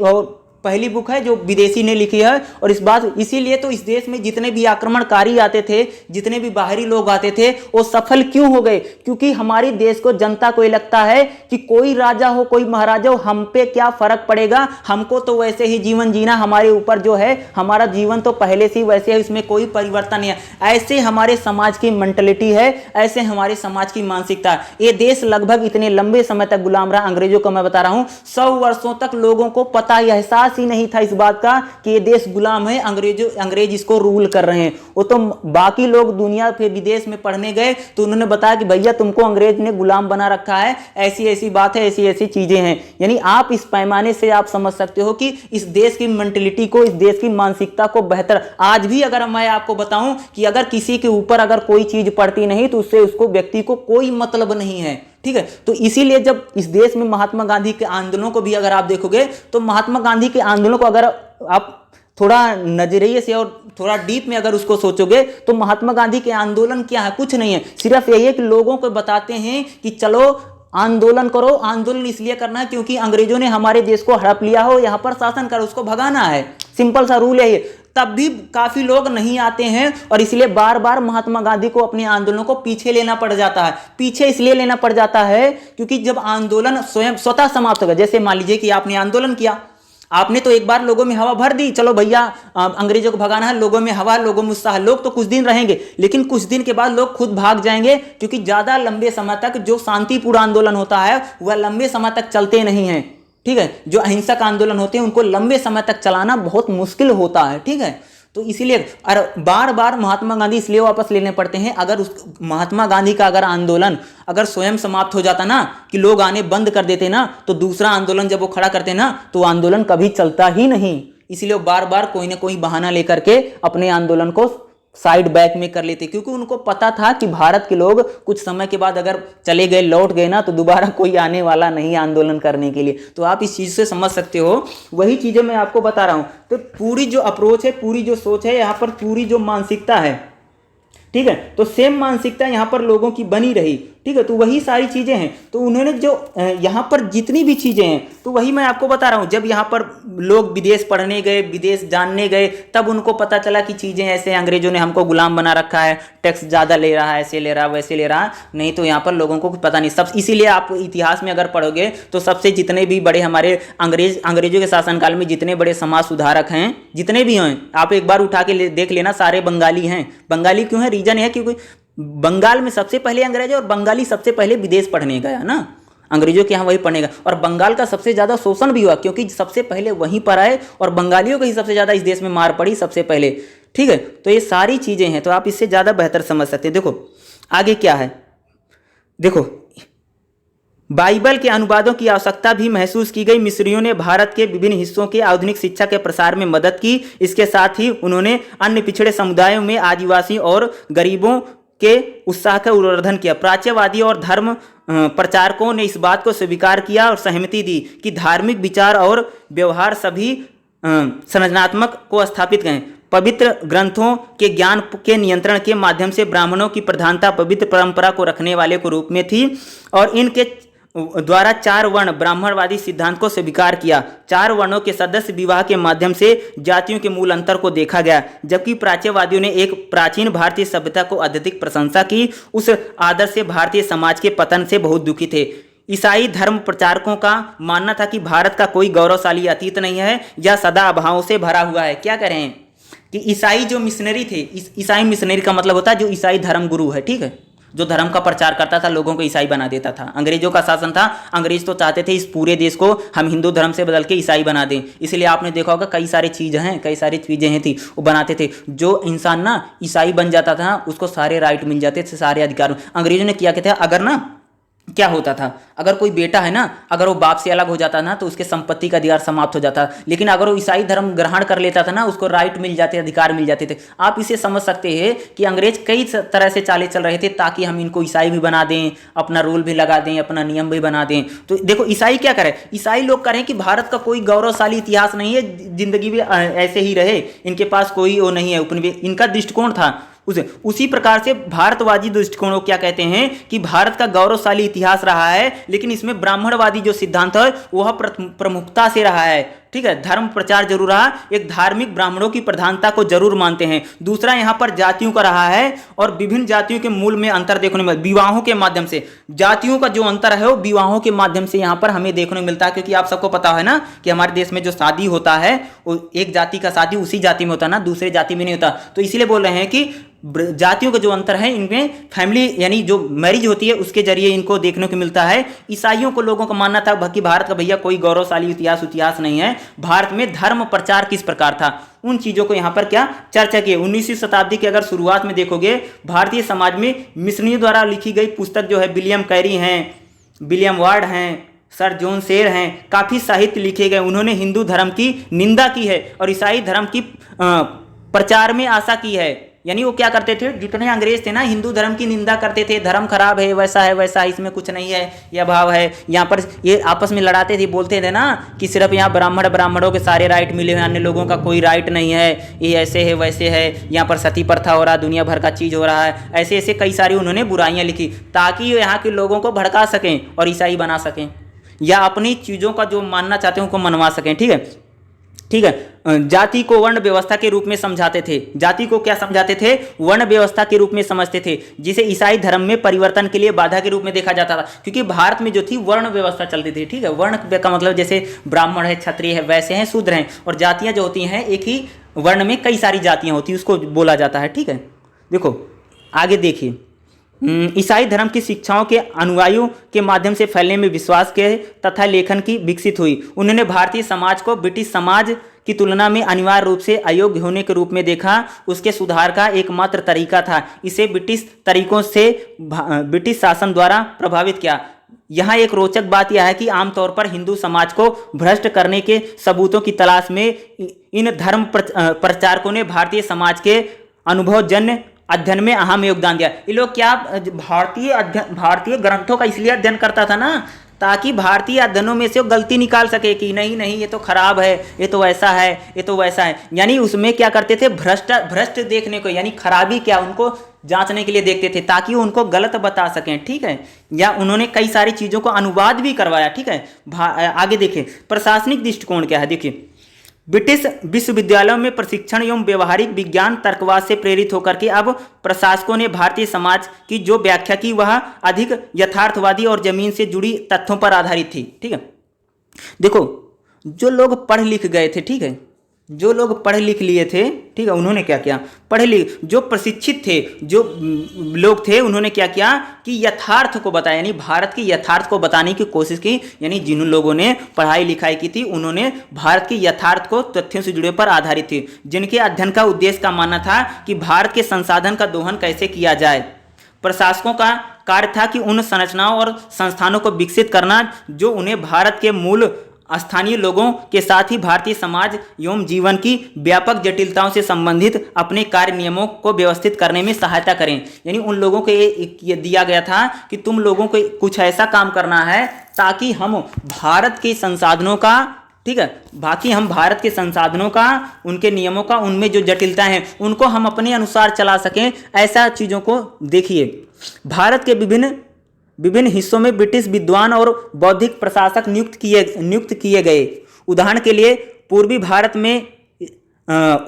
पहली बुक है जो विदेशी ने लिखी है। और इस बात इसीलिए तो इस देश में जितने भी आक्रमणकारी आते थे, जितने भी बाहरी लोग आते थे, वो सफल क्यों हो गए? क्योंकि हमारी देश को, जनता को ये लगता है कि कोई राजा हो कोई महाराजा हो, हम पे क्या फर्क पड़ेगा, हमको तो वैसे ही जीवन जीना, हमारे ऊपर जो है हमारा जीवन तो पहले से ही वैसे है, इसमें कोई परिवर्तन नहीं है। ऐसे हमारे समाज की मेंटलिटी है, ऐसे हमारे समाज की मानसिकता है। ये देश लगभग इतने लंबे समय तक गुलाम रहा, अंग्रेजों को मैं बता रहा हूं 100 वर्षों तक लोगों को पता एहसास ही नहीं था इस बात का कि ये देश गुलाम है, अंग्रेज इसको रूल कर रहे हैं। वो तो बाकी लोग दुनिया फिर विदेश में पढ़ने गए तो उन्होंने बताया कि भैया तुमको अंग्रेज ने गुलाम बना रखा है, ऐसी ऐसी बात है, ऐसी ऐसी चीजें हैं। यानी आप इस पैमाने से आप समझ सकते हो कि इस देश की मेंटलिटी को, इस देश की मानसिकता को बेहतर। आज भी अगर मैं आपको बताऊं कि अगर किसी के ऊपर अगर कोई चीज पड़ती नहीं तो उससे उसको व्यक्ति को कोई मतलब नहीं है, ठीक है। तो इसीलिए जब इस देश में महात्मा गांधी के आंदोलनों को भी अगर आप देखोगे तो महात्मा गांधी के आंदोलनों को अगर आप थोड़ा नजरिए से और थोड़ा डीप में अगर उसको सोचोगे तो महात्मा गांधी के आंदोलन क्या है, कुछ नहीं है, सिर्फ यही है कि लोगों को बताते हैं कि चलो आंदोलन करो। आंदोलन इसलिए करना है क्योंकि अंग्रेजों ने हमारे देश को हड़प लिया हो, यहां पर शासन करो, उसको भगाना है, सिंपल सा रूल है ये। तब भी काफी लोग नहीं आते हैं और इसलिए बार बार महात्मा गांधी को अपने आंदोलनों को पीछे लेना पड़ जाता है। पीछे इसलिए लेना पड़ जाता है क्योंकि जब आंदोलन स्वतः समाप्त होगा, जैसे मान लीजिए कि आपने आंदोलन किया, आपने तो एक बार लोगों में हवा भर दी, चलो भैया अंग्रेजों को भगाना है, लोगों में हवा, लोगों में उत्साह, लोग तो कुछ दिन रहेंगे लेकिन कुछ दिन के बाद लोग खुद भाग जाएंगे। क्योंकि ज्यादा लंबे समय तक जो शांतिपूर्ण आंदोलन होता है वह लंबे समय तक चलते नहीं है, ठीक है। जो अहिंसक आंदोलन होते हैं उनको लंबे समय तक चलाना बहुत मुश्किल होता है, ठीक है। तो इसीलिए और बार बार महात्मा गांधी इसलिए वापस लेने पड़ते हैं। अगर उस महात्मा गांधी का अगर आंदोलन अगर स्वयं समाप्त हो जाता ना, कि लोग आने बंद कर देते ना, तो दूसरा आंदोलन जब वो खड़ा करते ना तो आंदोलन कभी चलता ही नहीं। इसलिए वो बार बार कोई ना कोई बहाना लेकर के अपने आंदोलन को साइड बैक में कर लेते, क्योंकि उनको पता था कि भारत के लोग कुछ समय के बाद अगर चले गए, लौट गए ना, तो दोबारा कोई आने वाला नहीं आंदोलन करने के लिए। तो आप इस चीज से समझ सकते हो, वही चीजें मैं आपको बता रहा हूं। तो पूरी जो अप्रोच है, पूरी जो सोच है, यहाँ पर पूरी जो मानसिकता है, ठीक है, तो सेम मानसिकता यहाँ पर लोगों की बनी रही, ठीक है। तो वही सारी चीजें हैं। तो उन्होंने जो यहाँ पर जितनी भी चीजें हैं तो वही मैं आपको बता रहा हूँ। जब यहाँ पर लोग विदेश पढ़ने गए, विदेश जानने गए, तब उनको पता चला कि चीजें ऐसे, अंग्रेजों ने हमको गुलाम बना रखा है, टैक्स ज्यादा ले रहा है, ऐसे ले रहा है, वैसे ले रहा है, नहीं तो यहाँ पर लोगों को कुछ पता नहीं। सब इसीलिए आप इतिहास में अगर पढ़ोगे तो सबसे जितने भी बड़े हमारे अंग्रेजों के शासनकाल में जितने बड़े समाज सुधारक हैं, जितने भी हैं, आप एक बार उठा के देख लेना, सारे बंगाली हैं। बंगाली क्यों है? रीजन है क्योंकि बंगाल में सबसे पहले अंग्रेज और बंगाली सबसे पहले विदेश पढ़ने गया ना, अंग्रेजों के यहाँ वही पढ़ने गया। और बंगाल का सबसे ज्यादा शोषण भी हुआ क्योंकि सबसे पहले वहीं पर आए और बंगालियों को ही सबसे ज्यादा इस देश में मार पड़ी सबसे पहले, ठीक है। तो ये सारी चीजें हैं, तो आप इससे ज्यादा बेहतर समझ सकते हैं। देखो आगे क्या है, देखो बाइबल के अनुवादों की आवश्यकता भी महसूस की गई। मिस्रियों ने भारत के विभिन्न हिस्सों के आधुनिक शिक्षा के प्रसार में मदद की। इसके साथ ही उन्होंने अन्य पिछड़े समुदायों में आदिवासी और गरीबों के उत्साह का उर्वर्धन किया। प्राच्यवादी और धर्म प्रचारकों ने इस बात को स्वीकार किया और सहमति दी कि धार्मिक विचार और व्यवहार सभी संरचनात्मक को स्थापित करें। पवित्र ग्रंथों के ज्ञान के नियंत्रण के माध्यम से ब्राह्मणों की प्रधानता पवित्र परंपरा को रखने वाले के रूप में थी और इनके द्वारा 4 वर्ण ब्राह्मणवादी सिद्धांत को स्वीकार किया। 4 वर्णों के सदस्य विवाह के माध्यम से जातियों के मूल अंतर को देखा गया, जबकि प्राच्यवादियों ने एक प्राचीन भारतीय सभ्यता को अत्यधिक प्रशंसा की। उस आदर्श से भारतीय समाज के पतन से बहुत दुखी थे। ईसाई धर्म प्रचारकों का मानना था कि भारत का कोई गौरवशाली अतीत नहीं है, यह सदा अभावों से भरा हुआ है। क्या कह रहे हैं कि ईसाई जो मिशनरी थे, ईसाई मिशनरी का मतलब होता है जो ईसाई धर्म गुरु है, ठीक है, जो धर्म का प्रचार करता था लोगों को ईसाई बना देता था। अंग्रेजों का शासन था, अंग्रेज तो चाहते थे इस पूरे देश को हम हिंदू धर्म से बदल के ईसाई बना दें। इसलिए आपने देखा होगा कई सारी चीज़ें हैं थी वो बनाते थे। जो इंसान ना ईसाई बन जाता था उसको सारे राइट मिल जाते थे, सारे अधिकार। अंग्रेजों ने किया था, अगर ना क्या होता था, अगर कोई बेटा है ना, अगर वो बाप से अलग हो जाता ना तो उसके संपत्ति का अधिकार समाप्त हो जाता। लेकिन अगर वो ईसाई धर्म ग्रहण कर लेता था ना उसको राइट मिल जाते, अधिकार मिल जाते थे। आप इसे समझ सकते हैं कि अंग्रेज कई तरह से चालें चल रहे थे ताकि हम इनको ईसाई भी बना दें, अपना रूल भी लगा दें, अपना नियम भी बना दें। तो देखो ईसाई क्या करें, ईसाई लोग करें कि भारत का कोई गौरवशाली इतिहास नहीं है, जिंदगी भी ऐसे ही रहे, इनके पास कोई वो नहीं है उपनिवेश। इनका दृष्टिकोण था उसी प्रकार से भारतवादी दृष्टिकोण को क्या कहते हैं कि भारत का गौरवशाली इतिहास रहा है, लेकिन इसमें ब्राह्मणवादी जो सिद्धांत है वह प्रमुखता से रहा है। ठीक है, धर्म प्रचार जरूर रहा, एक धार्मिक ब्राह्मणों की प्रधानता को जरूर मानते हैं। दूसरा यहाँ पर जातियों का रहा है और विभिन्न जातियों के मूल में अंतर देखने में विवाहों के माध्यम से, जातियों का जो अंतर है वो विवाहों के माध्यम से यहाँ पर हमें देखने को मिलता है। क्योंकि आप सबको पता है ना कि हमारे देश में जो शादी होता है वो एक जाति का शादी उसी जाति में होता है ना, दूसरे जाति में नहीं होता। तो इसीलिए बोल रहे हैं कि जातियों का जो अंतर है इनमें फैमिली यानी जो मैरिज होती है उसके जरिए इनको देखने को मिलता है। ईसाइयों को लोगों का मानना था कि भारत का भैया कोई गौरवशाली इतिहास नहीं है, भारत में धर्म प्रचार किस प्रकार था उन चीजों को यहाँ पर क्या चर्चा की। 19वीं शताब्दी के अगर शुरुआत में देखोगे भारतीय समाज में मिशनरियों द्वारा लिखी गई पुस्तक जो है विलियम कैरी हैं, विलियम वार्ड हैं, सर जॉन सेर हैं, काफी साहित्य लिखे गए। उन्होंने हिंदू धर्म की निंदा की है और ईसाई धर्म की प्रचार में आशा की है। यानी वो क्या करते थे, जितने अंग्रेज थे ना हिंदू धर्म की निंदा करते थे, धर्म खराब है, वैसा है, इसमें कुछ नहीं है, यह भाव है। यहाँ पर ये आपस में लड़ाते थे, बोलते थे ना कि सिर्फ यहाँ ब्राह्मणों के सारे राइट मिले हुए, अन्य लोगों का कोई राइट नहीं है, ये ऐसे है वैसे है, यहाँ पर सती प्रथा हो रहा है, दुनिया भर का चीज़ हो रहा है। ऐसे कई सारी उन्होंने बुराइयाँ लिखी ताकि यहाँ के लोगों को भड़का सकें और ईसाई बना सकें या अपनी चीज़ों का जो मानना चाहते हैं उनको मनवा सकें। ठीक है, जाति को वर्ण व्यवस्था के रूप में समझाते थे। जाति को क्या समझाते थे, वर्ण व्यवस्था के रूप में समझते थे, जिसे ईसाई धर्म में परिवर्तन के लिए बाधा के रूप में देखा जाता था। क्योंकि भारत में जो थी वर्ण व्यवस्था चलती थी। ठीक है, वर्ण का मतलब जैसे ब्राह्मण है, क्षत्रिय है, वैसे हैं, शूद्र हैं, और जातियां जो होती हैं एक ही वर्ण में कई सारी जातियां होती हैं, उसको बोला जाता है। ठीक है, देखो आगे देखिए, ईसाई धर्म की शिक्षाओं के अनुयायियों के माध्यम से फैलने में विश्वास के तथा लेखन की विकसित हुई। उन्होंने भारतीय समाज को ब्रिटिश समाज की तुलना में अनिवार्य रूप से अयोग्य होने के रूप में देखा। उसके सुधार का एकमात्र तरीका था इसे ब्रिटिश तरीकों से ब्रिटिश शासन द्वारा प्रभावित किया। यहाँ एक रोचक बात यह है कि आमतौर पर हिंदू समाज को भ्रष्ट करने के सबूतों की तलाश में इन धर्म प्रचारकों ने भारतीय समाज के अनुभवजन्य अध्ययन में अहम योगदान दिया। ये लोग क्या भारतीय ग्रंथों का इसलिए अध्ययन करता था ना ताकि भारतीय अध्ययनों में से वो गलती निकाल सके कि नहीं ये तो खराब है, ये तो ऐसा है, ये तो वैसा है। यानी उसमें क्या करते थे, भ्रष्ट देखने को, यानी खराबी क्या उनको जांचने के लिए देखते थे ताकि वो उनको गलत बता सकें। ठीक है, या उन्होंने कई सारी चीज़ों को अनुवाद भी करवाया। ठीक है, आगे देखिए प्रशासनिक दृष्टिकोण क्या है। देखिए ब्रिटिश विश्वविद्यालयों में प्रशिक्षण एवं व्यवहारिक विज्ञान तर्कवाद से प्रेरित होकर के अब प्रशासकों ने भारतीय समाज की जो व्याख्या की वह अधिक यथार्थवादी और जमीन से जुड़ी तथ्यों पर आधारित थी। ठीक है, देखो जो लोग पढ़ लिख गए थे, ठीक है, जो लोग पढ़ लिख लिए थे, ठीक है, उन्होंने क्या किया, पढ़े लिख जो प्रशिक्षित थे जो लोग थे उन्होंने क्या किया कि यथार्थ को बताया, यानी भारत की यथार्थ को बताने की कोशिश की। यानी जिन लोगों ने पढ़ाई लिखाई की थी उन्होंने भारत की यथार्थ को तथ्यों से जुड़े पर आधारित थी, जिनके अध्ययन का उद्देश्य का मानना था कि भारत के संसाधन का दोहन कैसे किया जाए। प्रशासकों का कार्य था कि उन संरचनाओं और संस्थानों को विकसित करना जो उन्हें भारत के मूल स्थानीय लोगों के साथ ही भारतीय समाज एवं जीवन की व्यापक जटिलताओं से संबंधित अपने कार्य नियमों को व्यवस्थित करने में सहायता करें। यानी उन लोगों को ये दिया गया था कि तुम लोगों को कुछ ऐसा काम करना है ताकि हम भारत के संसाधनों का, ठीक है, बाकी हम भारत के संसाधनों का, उनके नियमों का, उनमें जो जटिलताएं हैं उनको हम अपने अनुसार चला सकें। ऐसा चीज़ों को देखिए। भारत के विभिन्न हिस्सों में ब्रिटिश विद्वान और बौद्धिक प्रशासक नियुक्त किए गए। उदाहरण के लिए पूर्वी भारत में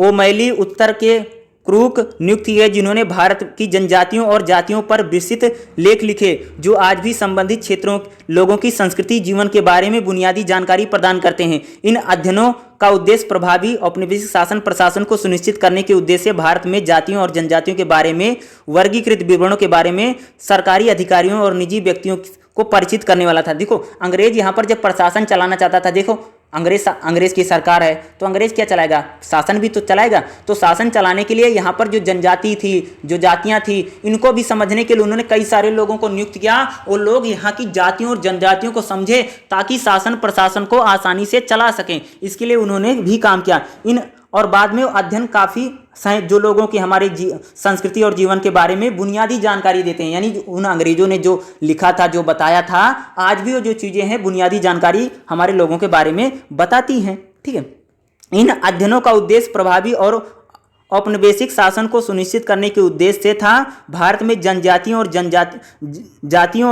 ओमैली, उत्तर के क्रूक नियुक्त किए जिन्होंने भारत की जनजातियों और जातियों पर विस्तृत लेख लिखे जो आज भी संबंधित क्षेत्रों लोगों की संस्कृति जीवन के बारे में बुनियादी जानकारी प्रदान करते हैं। इन अध्ययनों का उद्देश्य प्रभावी औपनिवेशिक शासन प्रशासन को सुनिश्चित करने के उद्देश्य से भारत में जातियों और जनजातियों के बारे में वर्गीकृत विवरणों के बारे में सरकारी अधिकारियों और निजी व्यक्तियों को परिचित करने वाला था। देखो अंग्रेज यहाँ पर जब प्रशासन चलाना चाहता था, देखो अंग्रेज की सरकार है तो अंग्रेज क्या चलाएगा, शासन भी तो चलाएगा। तो शासन चलाने के लिए यहाँ पर जो जनजाति थी, जो जातियाँ थी, इनको भी समझने के लिए उन्होंने कई सारे लोगों को नियुक्त किया। वो लोग यहाँ की जातियों और जनजातियों को समझे ताकि शासन प्रशासन को आसानी से चला सकें, इसके लिए उन्होंने भी काम किया। इन और बाद में अध्ययन काफ़ी जो लोगों की हमारे संस्कृति और जीवन के बारे में बुनियादी जानकारी देते हैं। यानी उन अंग्रेजों ने जो लिखा था, जो बताया था, आज भी वो जो चीज़ें हैं बुनियादी जानकारी हमारे लोगों के बारे में बताती हैं। ठीक है, इन अध्ययनों का उद्देश्य प्रभावी और औपनिवेशिक शासन को सुनिश्चित करने के उद्देश्य से था भारत में जातियों और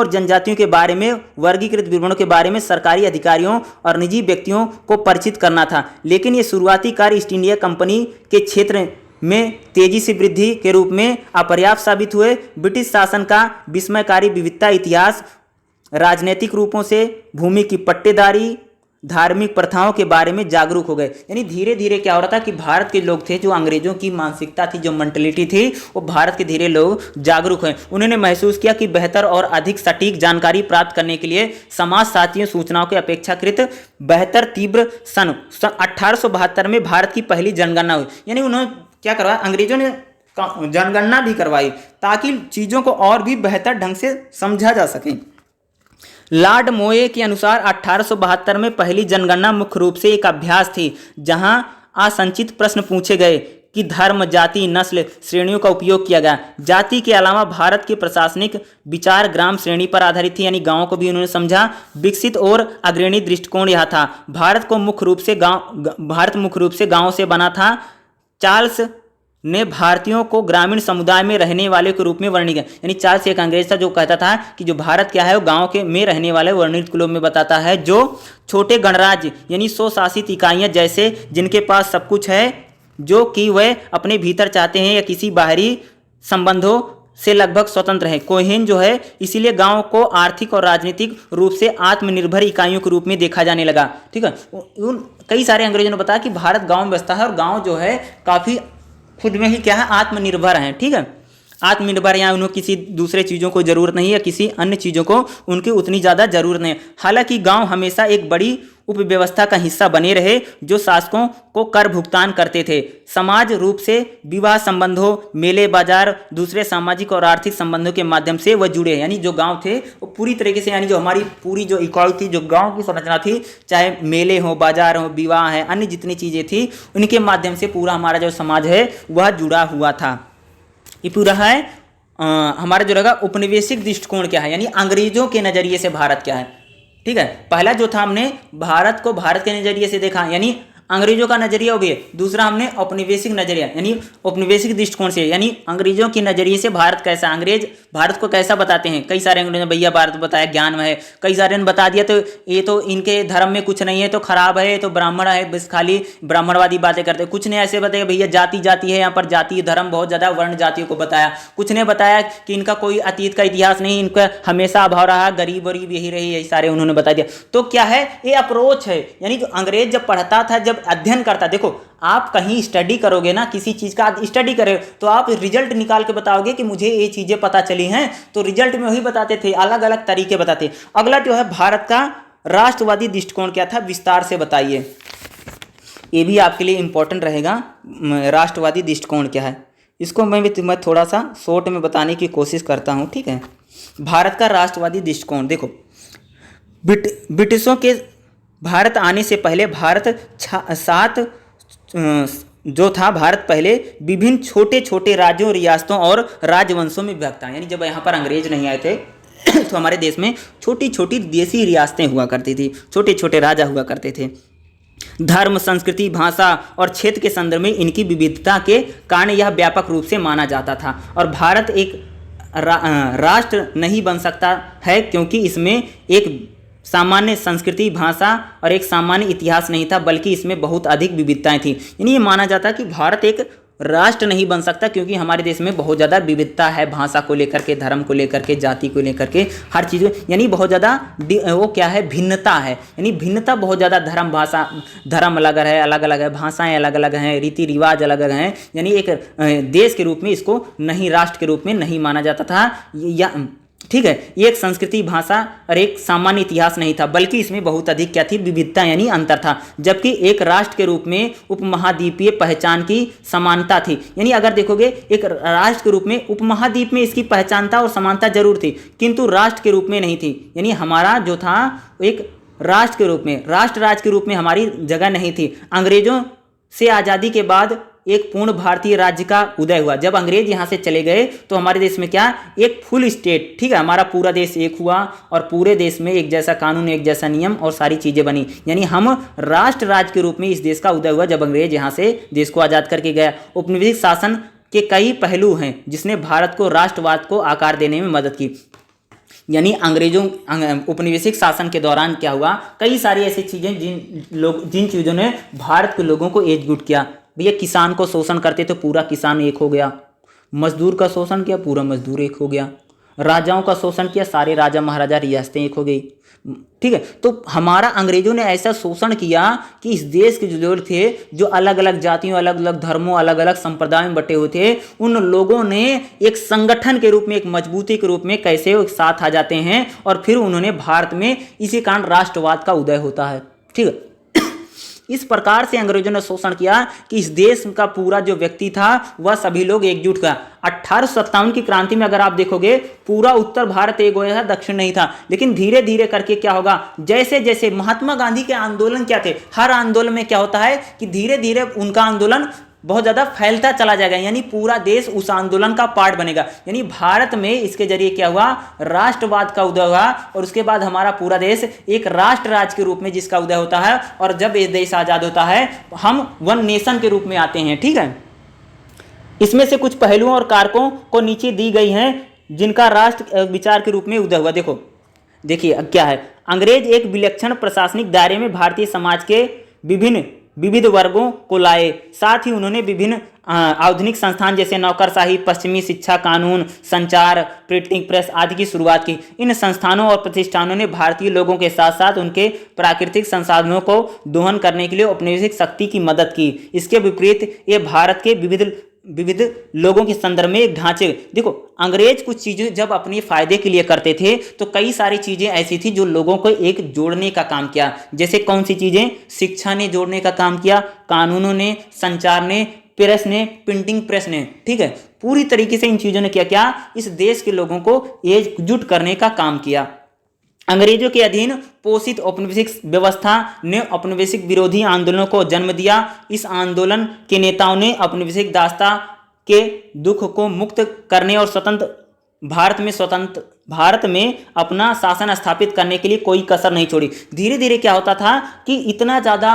जनजातियों के बारे में वर्गीकृत विवरणों के बारे में सरकारी अधिकारियों और निजी व्यक्तियों को परिचित करना था। लेकिन ये शुरुआती कार्य ईस्ट इंडिया कंपनी के क्षेत्र में तेजी से वृद्धि के रूप में अपर्याप्त साबित हुए। ब्रिटिश शासन का विस्मयकारी विविधता इतिहास, राजनीतिक रूपों से भूमि की पट्टेदारी, धार्मिक प्रथाओं के बारे में जागरूक हो गए। यानी धीरे धीरे क्या हो रहा था कि भारत के लोग थे, जो अंग्रेजों की मानसिकता थी, जो मेंटलिटी थी, वो भारत के धीरे लोग जागरूक हुए। उन्होंने महसूस किया कि बेहतर और अधिक सटीक जानकारी प्राप्त करने के लिए समाज शास्त्रीय सूचनाओं के अपेक्षाकृत बेहतर तीव्र सन 1872 में भारत की पहली जनगणना हुई। यानी उन्होंने क्या करवाया, अंग्रेजों ने जनगणना भी करवाई ताकि चीज़ों को और भी बेहतर ढंग से समझा जा सके। लॉर्ड मोये के अनुसार 1872 में पहली जनगणना मुख्य रूप से एक अभ्यास थी जहां असंचित प्रश्न पूछे गए कि धर्म, जाति, नस्ल श्रेणियों का उपयोग किया गया। जाति के अलावा भारत के प्रशासनिक विचार ग्राम श्रेणी पर आधारित थी, यानी गांव को भी उन्होंने समझा। विकसित और अग्रणी दृष्टिकोण यह था। भारत मुख्य रूप से गाँव से बना था। चार्ल्स ने भारतीयों को ग्रामीण समुदाय में रहने वाले के रूप में वर्णित किया। यानी चार्ल्स एक अंग्रेज था जो कहता था कि जो भारत क्या है वो गांव के में रहने वाले वर्णित कुलों में बताता है, जो छोटे गणराज्य यानी स्वशासित इकाइयां जैसे जिनके पास सब कुछ है, जो कि वह अपने भीतर चाहते हैं या किसी बाहरी संबंधों से लगभग स्वतंत्र है। कोहेन जो है इसीलिए गांव को आर्थिक और राजनीतिक रूप से आत्मनिर्भर इकाइयों के रूप में देखा जाने लगा। ठीक है, कई सारे अंग्रेजों ने बताया कि भारत गाँव में बसता है और गाँव जो है काफ़ी खुद में ही क्या है, आत्मनिर्भर हैं। ठीक है, आत्मनिर्भर, यहाँ उन्हें किसी दूसरे चीज़ों को ज़रूरत नहीं है, किसी अन्य चीज़ों को उनकी उतनी ज़्यादा ज़रूरत नहीं है। हालांकि गांव हमेशा एक बड़ी उपव्यवस्था का हिस्सा बने रहे जो शासकों को कर भुगतान करते थे। समाज रूप से विवाह संबंधों, मेले बाजार, दूसरे सामाजिक और आर्थिक संबंधों के माध्यम से वह जुड़े। यानी जो गांव थे वो पूरी तरीके से, यानी जो हमारी पूरी जो इकाई थी, जो गांव की संरचना थी, चाहे मेले हो, बाजार हो, विवाह है, अन्य जितनी चीज़ें थी, उनके माध्यम से पूरा हमारा जो समाज है वह जुड़ा हुआ था। ये पूरा है हमारा जो रहेगा उपनिवेशिक दृष्टिकोण क्या है, यानी अंग्रेजों के नज़रिए से भारत क्या है। ठीक है, पहला जो था हमने भारत को भारत के नज़रिए से देखा, यानी अंग्रेजों का नजरिया हो गया। दूसरा हमने औपनिवेशिक नजरिया यानी औपनिवेशिक दृष्टिकोण से, यानी अंग्रेजों के नजरिए से भारत कैसा, अंग्रेज भारत को कैसा बताते हैं। कई सारे अंग्रेजों ने भैया भारत बताया ज्ञान में है, कई सारे ने बता दिया तो ये तो इनके धर्म में कुछ नहीं है, तो खराब है, तो ब्राह्मण है, बस खाली ब्राह्मणवादी बातें करते। कुछ ने ऐसे बताया भैया जाति जाति है, यहाँ पर जाति धर्म बहुत ज़्यादा, वर्ण जातियों को बताया। कुछ ने बताया कि इनका कोई अतीत का इतिहास नहीं, इनका हमेशा अभाव रहा, गरीब वरीब यही रही, यही सारे उन्होंने बता दिया। तो क्या है, ये अप्रोच है। यानी जो अंग्रेज जब पढ़ता था, जब अध्ययन करता, देखो आप कहीं स्टडी करोगे ना, किसी चीज़ का स्टडी करे तो आप रिजल्ट निकाल के बताओगे कि मुझे ये चीज़ें पता चली हैं, तो रिजल्ट में वही बताते थे, अलग अलग तरीके बताते। अगला जो है भारत का राष्ट्रवादी दृष्टिकोण क्या था, विस्तार से बताइए। ये भी आपके लिए इंपॉर्टेंट रहेगा, राष्ट्रवादी दृष्टिकोण क्या है, इसको मैं थोड़ा सा शॉर्ट में बताने की कोशिश करता हूँ। ठीक है, भारत का राष्ट्रवादी दृष्टिकोण देखो, ब्रिटिशों के भारत आने से पहले भारत पहले विभिन्न छोटे छोटे राज्यों, रियासतों और राजवंशों में विभक्त था। यानी जब यहाँ पर अंग्रेज नहीं आए थे तो हमारे देश में छोटी छोटी देसी रियासतें हुआ करती थी, छोटे छोटे राजा हुआ करते थे। धर्म, संस्कृति, भाषा और क्षेत्र के संदर्भ में इनकी विविधता के कारण यह व्यापक रूप से माना जाता था। और भारत एक राष्ट्र नहीं बन सकता है क्योंकि इसमें एक सामान्य संस्कृति, भाषा और एक सामान्य इतिहास नहीं था, बल्कि इसमें बहुत अधिक विविधताएं थी। यानी ये माना जाता है कि भारत एक राष्ट्र नहीं बन सकता, क्योंकि हमारे देश में बहुत ज़्यादा विविधता है, भाषा को लेकर के, धर्म को लेकर के, जाति को लेकर के, हर चीज़, यानी बहुत ज़्यादा वो क्या है, भिन्नता है, यानी भिन्नता बहुत ज़्यादा, धर्म अलग है, अलग अलग है, भाषाएं अलग अलग हैं, रीति रिवाज अलग अलग हैं, यानी एक देश के रूप में इसको नहीं, राष्ट्र के रूप में नहीं माना जाता था, या ठीक है। ये एक संस्कृति, भाषा और एक सामान्य इतिहास नहीं था, बल्कि इसमें बहुत अधिक क्या थी, विविधता यानी अंतर था। जबकि एक राष्ट्र के रूप में उपमहाद्वीपीय पहचान की समानता थी, यानी अगर देखोगे एक राष्ट्र के रूप में उपमहाद्वीप में इसकी पहचानता और समानता जरूर थी, किंतु राष्ट्र के रूप में नहीं थी। यानी हमारा जो था एक राष्ट्र के रूप में, राष्ट्र राज्य के रूप में हमारी जगह नहीं थी। अंग्रेजों से आज़ादी के बाद एक पूर्ण भारतीय राज्य का उदय हुआ। जब अंग्रेज यहाँ से चले गए तो हमारे देश में क्या, एक फुल स्टेट, ठीक है, हमारा पूरा देश एक हुआ और पूरे देश में एक जैसा कानून, एक जैसा नियम और सारी चीज़ें बनी। यानी हम राष्ट्र राज्य के रूप में इस देश का उदय हुआ जब अंग्रेज यहाँ से देश को आज़ाद करके गया। औपनिवेशिक शासन के कई पहलू हैं जिसने भारत को राष्ट्रवाद को आकार देने में मदद की। यानी अंग्रेजों औपनिवेशिक शासन के दौरान क्या हुआ, कई सारी ऐसी चीज़ें जिन चीज़ों ने भारत के लोगों को एकजुट किया। भैया किसान को शोषण करते तो पूरा किसान एक हो गया, मजदूर का शोषण किया पूरा मजदूर एक हो गया, राजाओं का शोषण किया सारे राजा महाराजा रियासतें एक हो गई, ठीक है। तो हमारा अंग्रेजों ने ऐसा शोषण किया कि इस देश के जो लोग थे, जो अलग अलग जातियों, अलग अलग धर्मों, अलग अलग संप्रदायों में बटे हुए थे, उन लोगों ने एक संगठन के रूप में, एक मजबूती के रूप में कैसे एक साथ आ जाते हैं और फिर उन्होंने भारत में इसी कारण राष्ट्रवाद का उदय होता है, ठीक है। इस प्रकार से अंग्रेजों ने शोषण किया कि इस देश का पूरा जो व्यक्ति था वह सभी लोग एकजुट का। 1857 की क्रांति में अगर आप देखोगे पूरा उत्तर भारत एक हो गया था, दक्षिण नहीं था। लेकिन धीरे धीरे करके क्या होगा, जैसे जैसे महात्मा गांधी के आंदोलन क्या थे, हर आंदोलन में क्या होता है कि धीरे धीरे उनका आंदोलन बहुत ज़्यादा फैलता चला जाएगा, यानी पूरा देश उस आंदोलन का पार्ट बनेगा। यानी भारत में इसके जरिए क्या हुआ, राष्ट्रवाद का उदय हुआ और उसके बाद हमारा पूरा देश एक राष्ट्र राज्य के रूप में जिसका उदय होता है। और जब ये देश आज़ाद होता है हम वन नेशन के रूप में आते हैं, ठीक है। इसमें से कुछ पहलुओं और कारकों को नीचे दी गई हैं जिनका राष्ट्र विचार के रूप में उदय हुआ। देखिए क्या है, अंग्रेज एक विलक्षण प्रशासनिक दायरे में भारतीय समाज के विविध वर्गों को लाए। साथ ही उन्होंने विभिन्न आधुनिक संस्थान जैसे नौकरशाही, पश्चिमी शिक्षा, कानून, संचार, प्रिंटिंग प्रेस आदि की शुरुआत की। इन संस्थानों और प्रतिष्ठानों ने भारतीय लोगों के साथ साथ उनके प्राकृतिक संसाधनों को दोहन करने के लिए औपनिवेशिक शक्ति की मदद की। इसके विपरीत ये भारत के विविध लोगों के संदर्भ में एक ढांचे, देखो अंग्रेज कुछ चीजें जब अपने फायदे के लिए करते थे तो कई सारी चीजें ऐसी थी जो लोगों को एक जोड़ने का काम किया। जैसे कौन सी चीजें, शिक्षा ने जोड़ने का काम किया, कानूनों ने, संचार ने, प्रेस ने, प्रिंटिंग प्रेस ने, ठीक है। पूरी तरीके से इन चीजों ने क्या इस देश के लोगों को एकजुट करने का काम किया। अंग्रेजों के अधीन पोषित औपनिवेशिक व्यवस्था ने औपनिवेशिक विरोधी आंदोलनों को जन्म दिया। इस आंदोलन के नेताओं ने औपनिवेशिक दासता के दुख को मुक्त करने और स्वतंत्र भारत में अपना शासन स्थापित करने के लिए कोई कसर नहीं छोड़ी। धीरे धीरे क्या होता था कि इतना ज़्यादा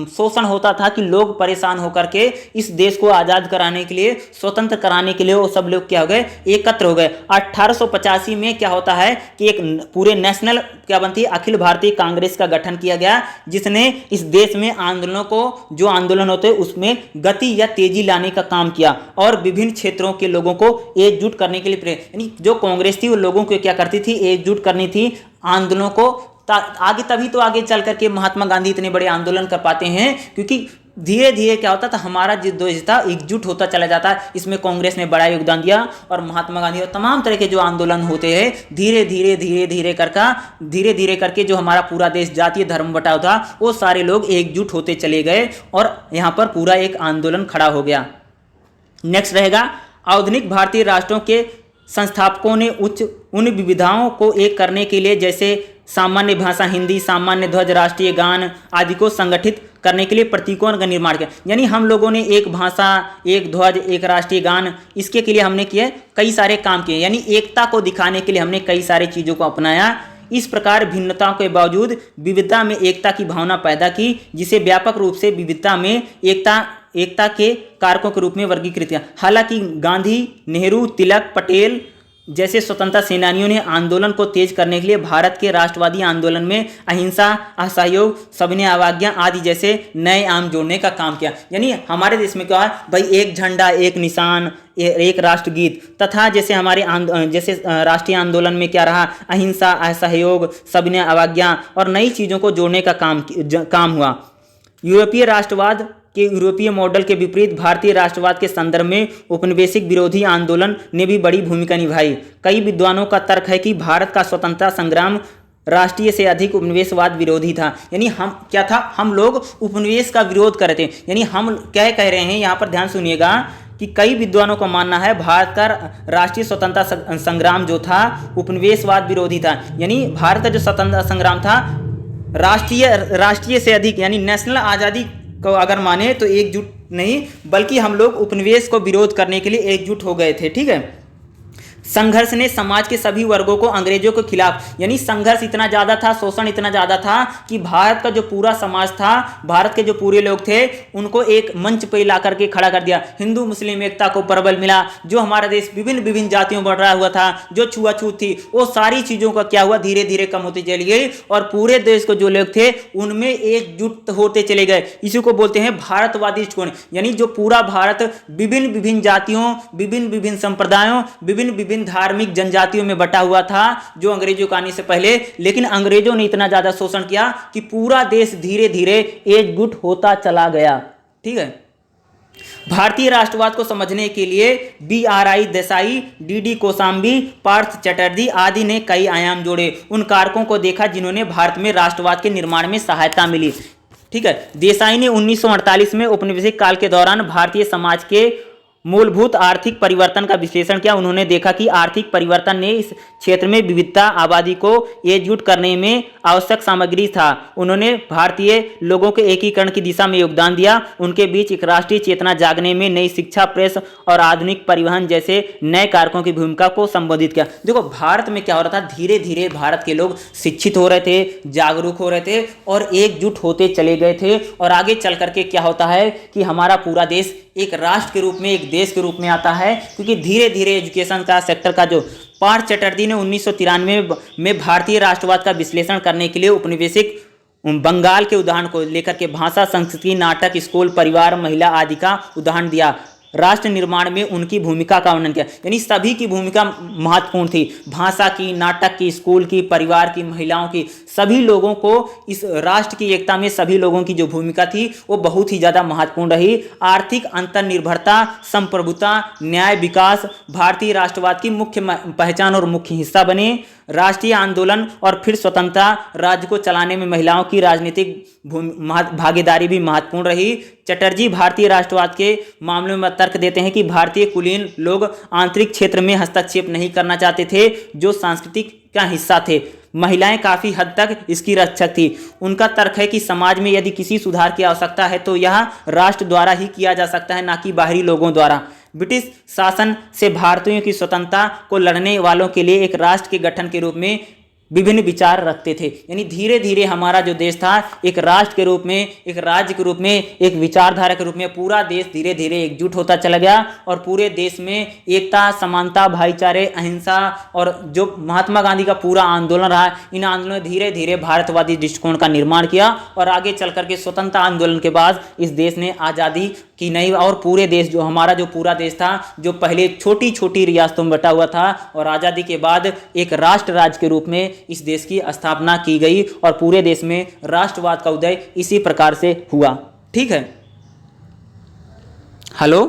शोषण होता था कि लोग परेशान होकर के इस देश को आज़ाद कराने के लिए, स्वतंत्र कराने के लिए वो सब लोग क्या हो गए, एकत्र हो गए। 1885 में क्या होता है कि एक पूरे नेशनल क्या बनती है, अखिल भारतीय कांग्रेस का गठन किया गया, जिसने इस देश में आंदोलनों को, जो आंदोलन होते हैं उसमें गति या तेजी लाने का काम किया और विभिन्न क्षेत्रों के लोगों को एकजुट करने के लिए, यानी जो कांग्रेस थी वो लोगों को क्या करती थी, एकजुट करनी थी आंदोलनों को आगे। तभी तो आगे चल करके महात्मा गांधी इतने बड़े आंदोलन कर पाते हैं, क्योंकि धीरे धीरे क्या होता था, हमारा जो देश था एकजुट होता चला जाता है। इसमें कांग्रेस ने बड़ा योगदान दिया और महात्मा गांधी और तमाम तरह के जो आंदोलन होते हैं धीरे धीरे करके जो हमारा पूरा देश जातीय धर्म बटाव था वो सारे लोग एकजुट होते चले गए और यहाँ पर पूरा एक आंदोलन खड़ा हो गया। नेक्स्ट रहेगा, आधुनिक भारतीय राष्ट्रों के संस्थापकों ने उन विविधताओं को एक करने के लिए, जैसे सामान्य भाषा हिंदी, सामान्य ध्वज, राष्ट्रीय गान आदि को संगठित करने के लिए प्रतीकों का निर्माण किया। यानी हम लोगों ने एक भाषा, एक ध्वज, एक राष्ट्रीय गान, इसके लिए हमने किए कई सारे काम किए, यानी एकता को दिखाने के लिए हमने कई सारी चीज़ों को अपनाया। इस प्रकार भिन्नताओं के बावजूद विविधता में एकता की भावना पैदा की, जिसे व्यापक रूप से विविधता में एकता के कारकों के रूप में वर्गीकृत किया। हालांकि गांधी, नेहरू, तिलक, पटेल जैसे स्वतंत्रता सेनानियों ने आंदोलन को तेज करने के लिए भारत के राष्ट्रवादी आंदोलन में अहिंसा, असहयोग, सविनय अवज्ञा आदि जैसे नए आम जोड़ने का काम किया। यानी हमारे देश में क्या है भाई, एक झंडा, एक निशान, एक राष्ट्रगीत, तथा जैसे हमारे जैसे राष्ट्रीय आंदोलन में क्या रहा, अहिंसा, असहयोग, सविनय अवज्ञा और नई चीज़ों को जोड़ने का काम हुआ। यूरोपीय राष्ट्रवाद के यूरोपीय मॉडल के विपरीत भारतीय राष्ट्रवाद के संदर्भ में उपनिवेशिक विरोधी आंदोलन ने भी बड़ी भूमिका निभाई। कई विद्वानों का तर्क है कि भारत का स्वतंत्रता संग्राम राष्ट्रीय से अधिक उपनिवेशवाद विरोधी था। यानी हम क्या था, हम लोग उपनिवेश का विरोध कर रहे थे। यानी हम क्या कह रहे हैं, यहाँ पर ध्यान सुनिएगा कि कई विद्वानों का मानना है भारत का राष्ट्रीय स्वतंत्रता संग्राम जो था उपनिवेशवाद विरोधी था। यानी भारत का जो स्वतंत्रता संग्राम था राष्ट्रीय से अधिक, यानी नेशनल आज़ादी को अगर माने तो एकजुट नहीं, बल्कि हम लोग उपनिवेश को विरोध करने के लिए एकजुट हो गए थे। ठीक है। संघर्ष ने समाज के सभी वर्गों को अंग्रेजों के खिलाफ, यानी संघर्ष इतना ज़्यादा था, शोषण इतना ज़्यादा था कि भारत का जो पूरा समाज था, भारत के जो पूरे लोग थे, उनको एक मंच पर ला करके खड़ा कर दिया। हिंदू मुस्लिम एकता को प्रबल मिला। जो हमारा देश विभिन्न विभिन्न जातियों बढ़ रहा हुआ था, जो छुआछूत थी, वो सारी चीज़ों का क्या हुआ, धीरे धीरे कम होती चली गई और पूरे देश को जो लोग थे उनमें एकजुट होते चले गए। इसी को बोलते हैं भारतवादी दृष्टिकोण। यानी जो पूरा भारत विभिन्न विभिन्न जातियों, विभिन्न विभिन्न संप्रदायों, विभिन्न विभिन्न धार्मिक जनजातियों में बटा हुआ था जो अंग्रेजों के आने से पहले, लेकिन अंग्रेजों ने इतना ज्यादा शोषण किया कि पूरा देश धीरे धीरे एकजुट होता चला गया। ठीक है। भारतीय राष्ट्रवाद को समझने के लिए BRI देसाई, DD कोशाम्बी, पार्थ चटर्जी आदि ने कई आयाम जोड़े। उन कारकों को देखा जिन्होंने भारत में राष्ट्रवाद के निर्माण में सहायता मिली। ठीक है। देसाई ने 1948 में उपनिवेशिक काल के दौरान भारतीय समाज के मूलभूत आर्थिक परिवर्तन का विश्लेषण किया। उन्होंने देखा कि आर्थिक परिवर्तन ने इस क्षेत्र में विविधता आबादी को एकजुट करने में आवश्यक सामग्री था। उन्होंने भारतीय लोगों के एकीकरण की दिशा में योगदान दिया। उनके बीच एक राष्ट्रीय चेतना जागने में नई शिक्षा, प्रेस और आधुनिक परिवहन जैसे नए कारकों की भूमिका को संबोधित किया। देखो भारत में क्या हो रहा था, धीरे धीरे भारत के लोग शिक्षित हो रहे थे, जागरूक हो रहे थे और एकजुट होते चले गए थे। और आगे चल करके क्या होता है कि हमारा पूरा देश एक राष्ट्र के रूप में, एक देश के रूप में आता है, क्योंकि धीरे धीरे एजुकेशन का सेक्टर का जो पार्थ चटर्जी ने 1993 में भारतीय राष्ट्रवाद का विश्लेषण करने के लिए उपनिवेशिक बंगाल के उदाहरण को लेकर के भाषा, संस्कृति, नाटक, स्कूल, परिवार, महिला आदि का उदाहरण दिया। राष्ट्र निर्माण में उनकी भूमिका का वर्णन किया। यानी सभी की भूमिका महत्वपूर्ण थी, भाषा की, नाटक की, स्कूल की, परिवार की, महिलाओं की, सभी लोगों को इस राष्ट्र की एकता में सभी लोगों की जो भूमिका थी वो बहुत ही ज़्यादा महत्वपूर्ण रही। आर्थिक अंतर्निर्भरता, संप्रभुता, न्याय, विकास भारतीय राष्ट्रवाद की मुख्य पहचान और मुख्य हिस्सा बने। राष्ट्रीय आंदोलन और फिर स्वतंत्रता राज्य को चलाने में महिलाओं की राजनीतिक भागीदारी भी महत्वपूर्ण रही। चटर्जी भारतीय राष्ट्रवाद के मामले में तर्क देते हैं कि भारतीय कुलीन लोग आंतरिक क्षेत्र में हस्तक्षेप नहीं करना चाहते थे, जो सांस्कृतिक का हिस्सा थे। महिलाएं काफ़ी हद तक इसकी रक्षक थी। उनका तर्क है कि समाज में यदि किसी सुधार की आवश्यकता है तो यह राष्ट्र द्वारा ही किया जा सकता है, ना कि बाहरी लोगों द्वारा। ब्रिटिश शासन से भारतीयों की स्वतंत्रता को लड़ने वालों के लिए एक राष्ट्र के गठन के रूप में विभिन्न विचार रखते थे। यानी धीरे धीरे हमारा जो देश था एक राष्ट्र के रूप में, एक राज्य के रूप में, एक विचारधारा के रूप में पूरा देश धीरे धीरे एकजुट होता चला गया और पूरे देश में एकता, समानता, भाईचारे, अहिंसा और जो महात्मा गांधी का पूरा आंदोलन रहा, इन आंदोलनों ने धीरे धीरे भारतवादी दृष्टिकोण का निर्माण किया और आगे चल करके स्वतंत्रता आंदोलन के बाद इस देश ने आज़ादी की नई और पूरे देश जो हमारा जो पूरा देश था, जो पहले छोटी छोटी रियासतों में बटा हुआ था और आज़ादी के बाद एक राष्ट्र राज्य के रूप में इस देश की स्थापना की गई और पूरे देश में राष्ट्रवाद का उदय इसी प्रकार से हुआ। ठीक है। हेलो।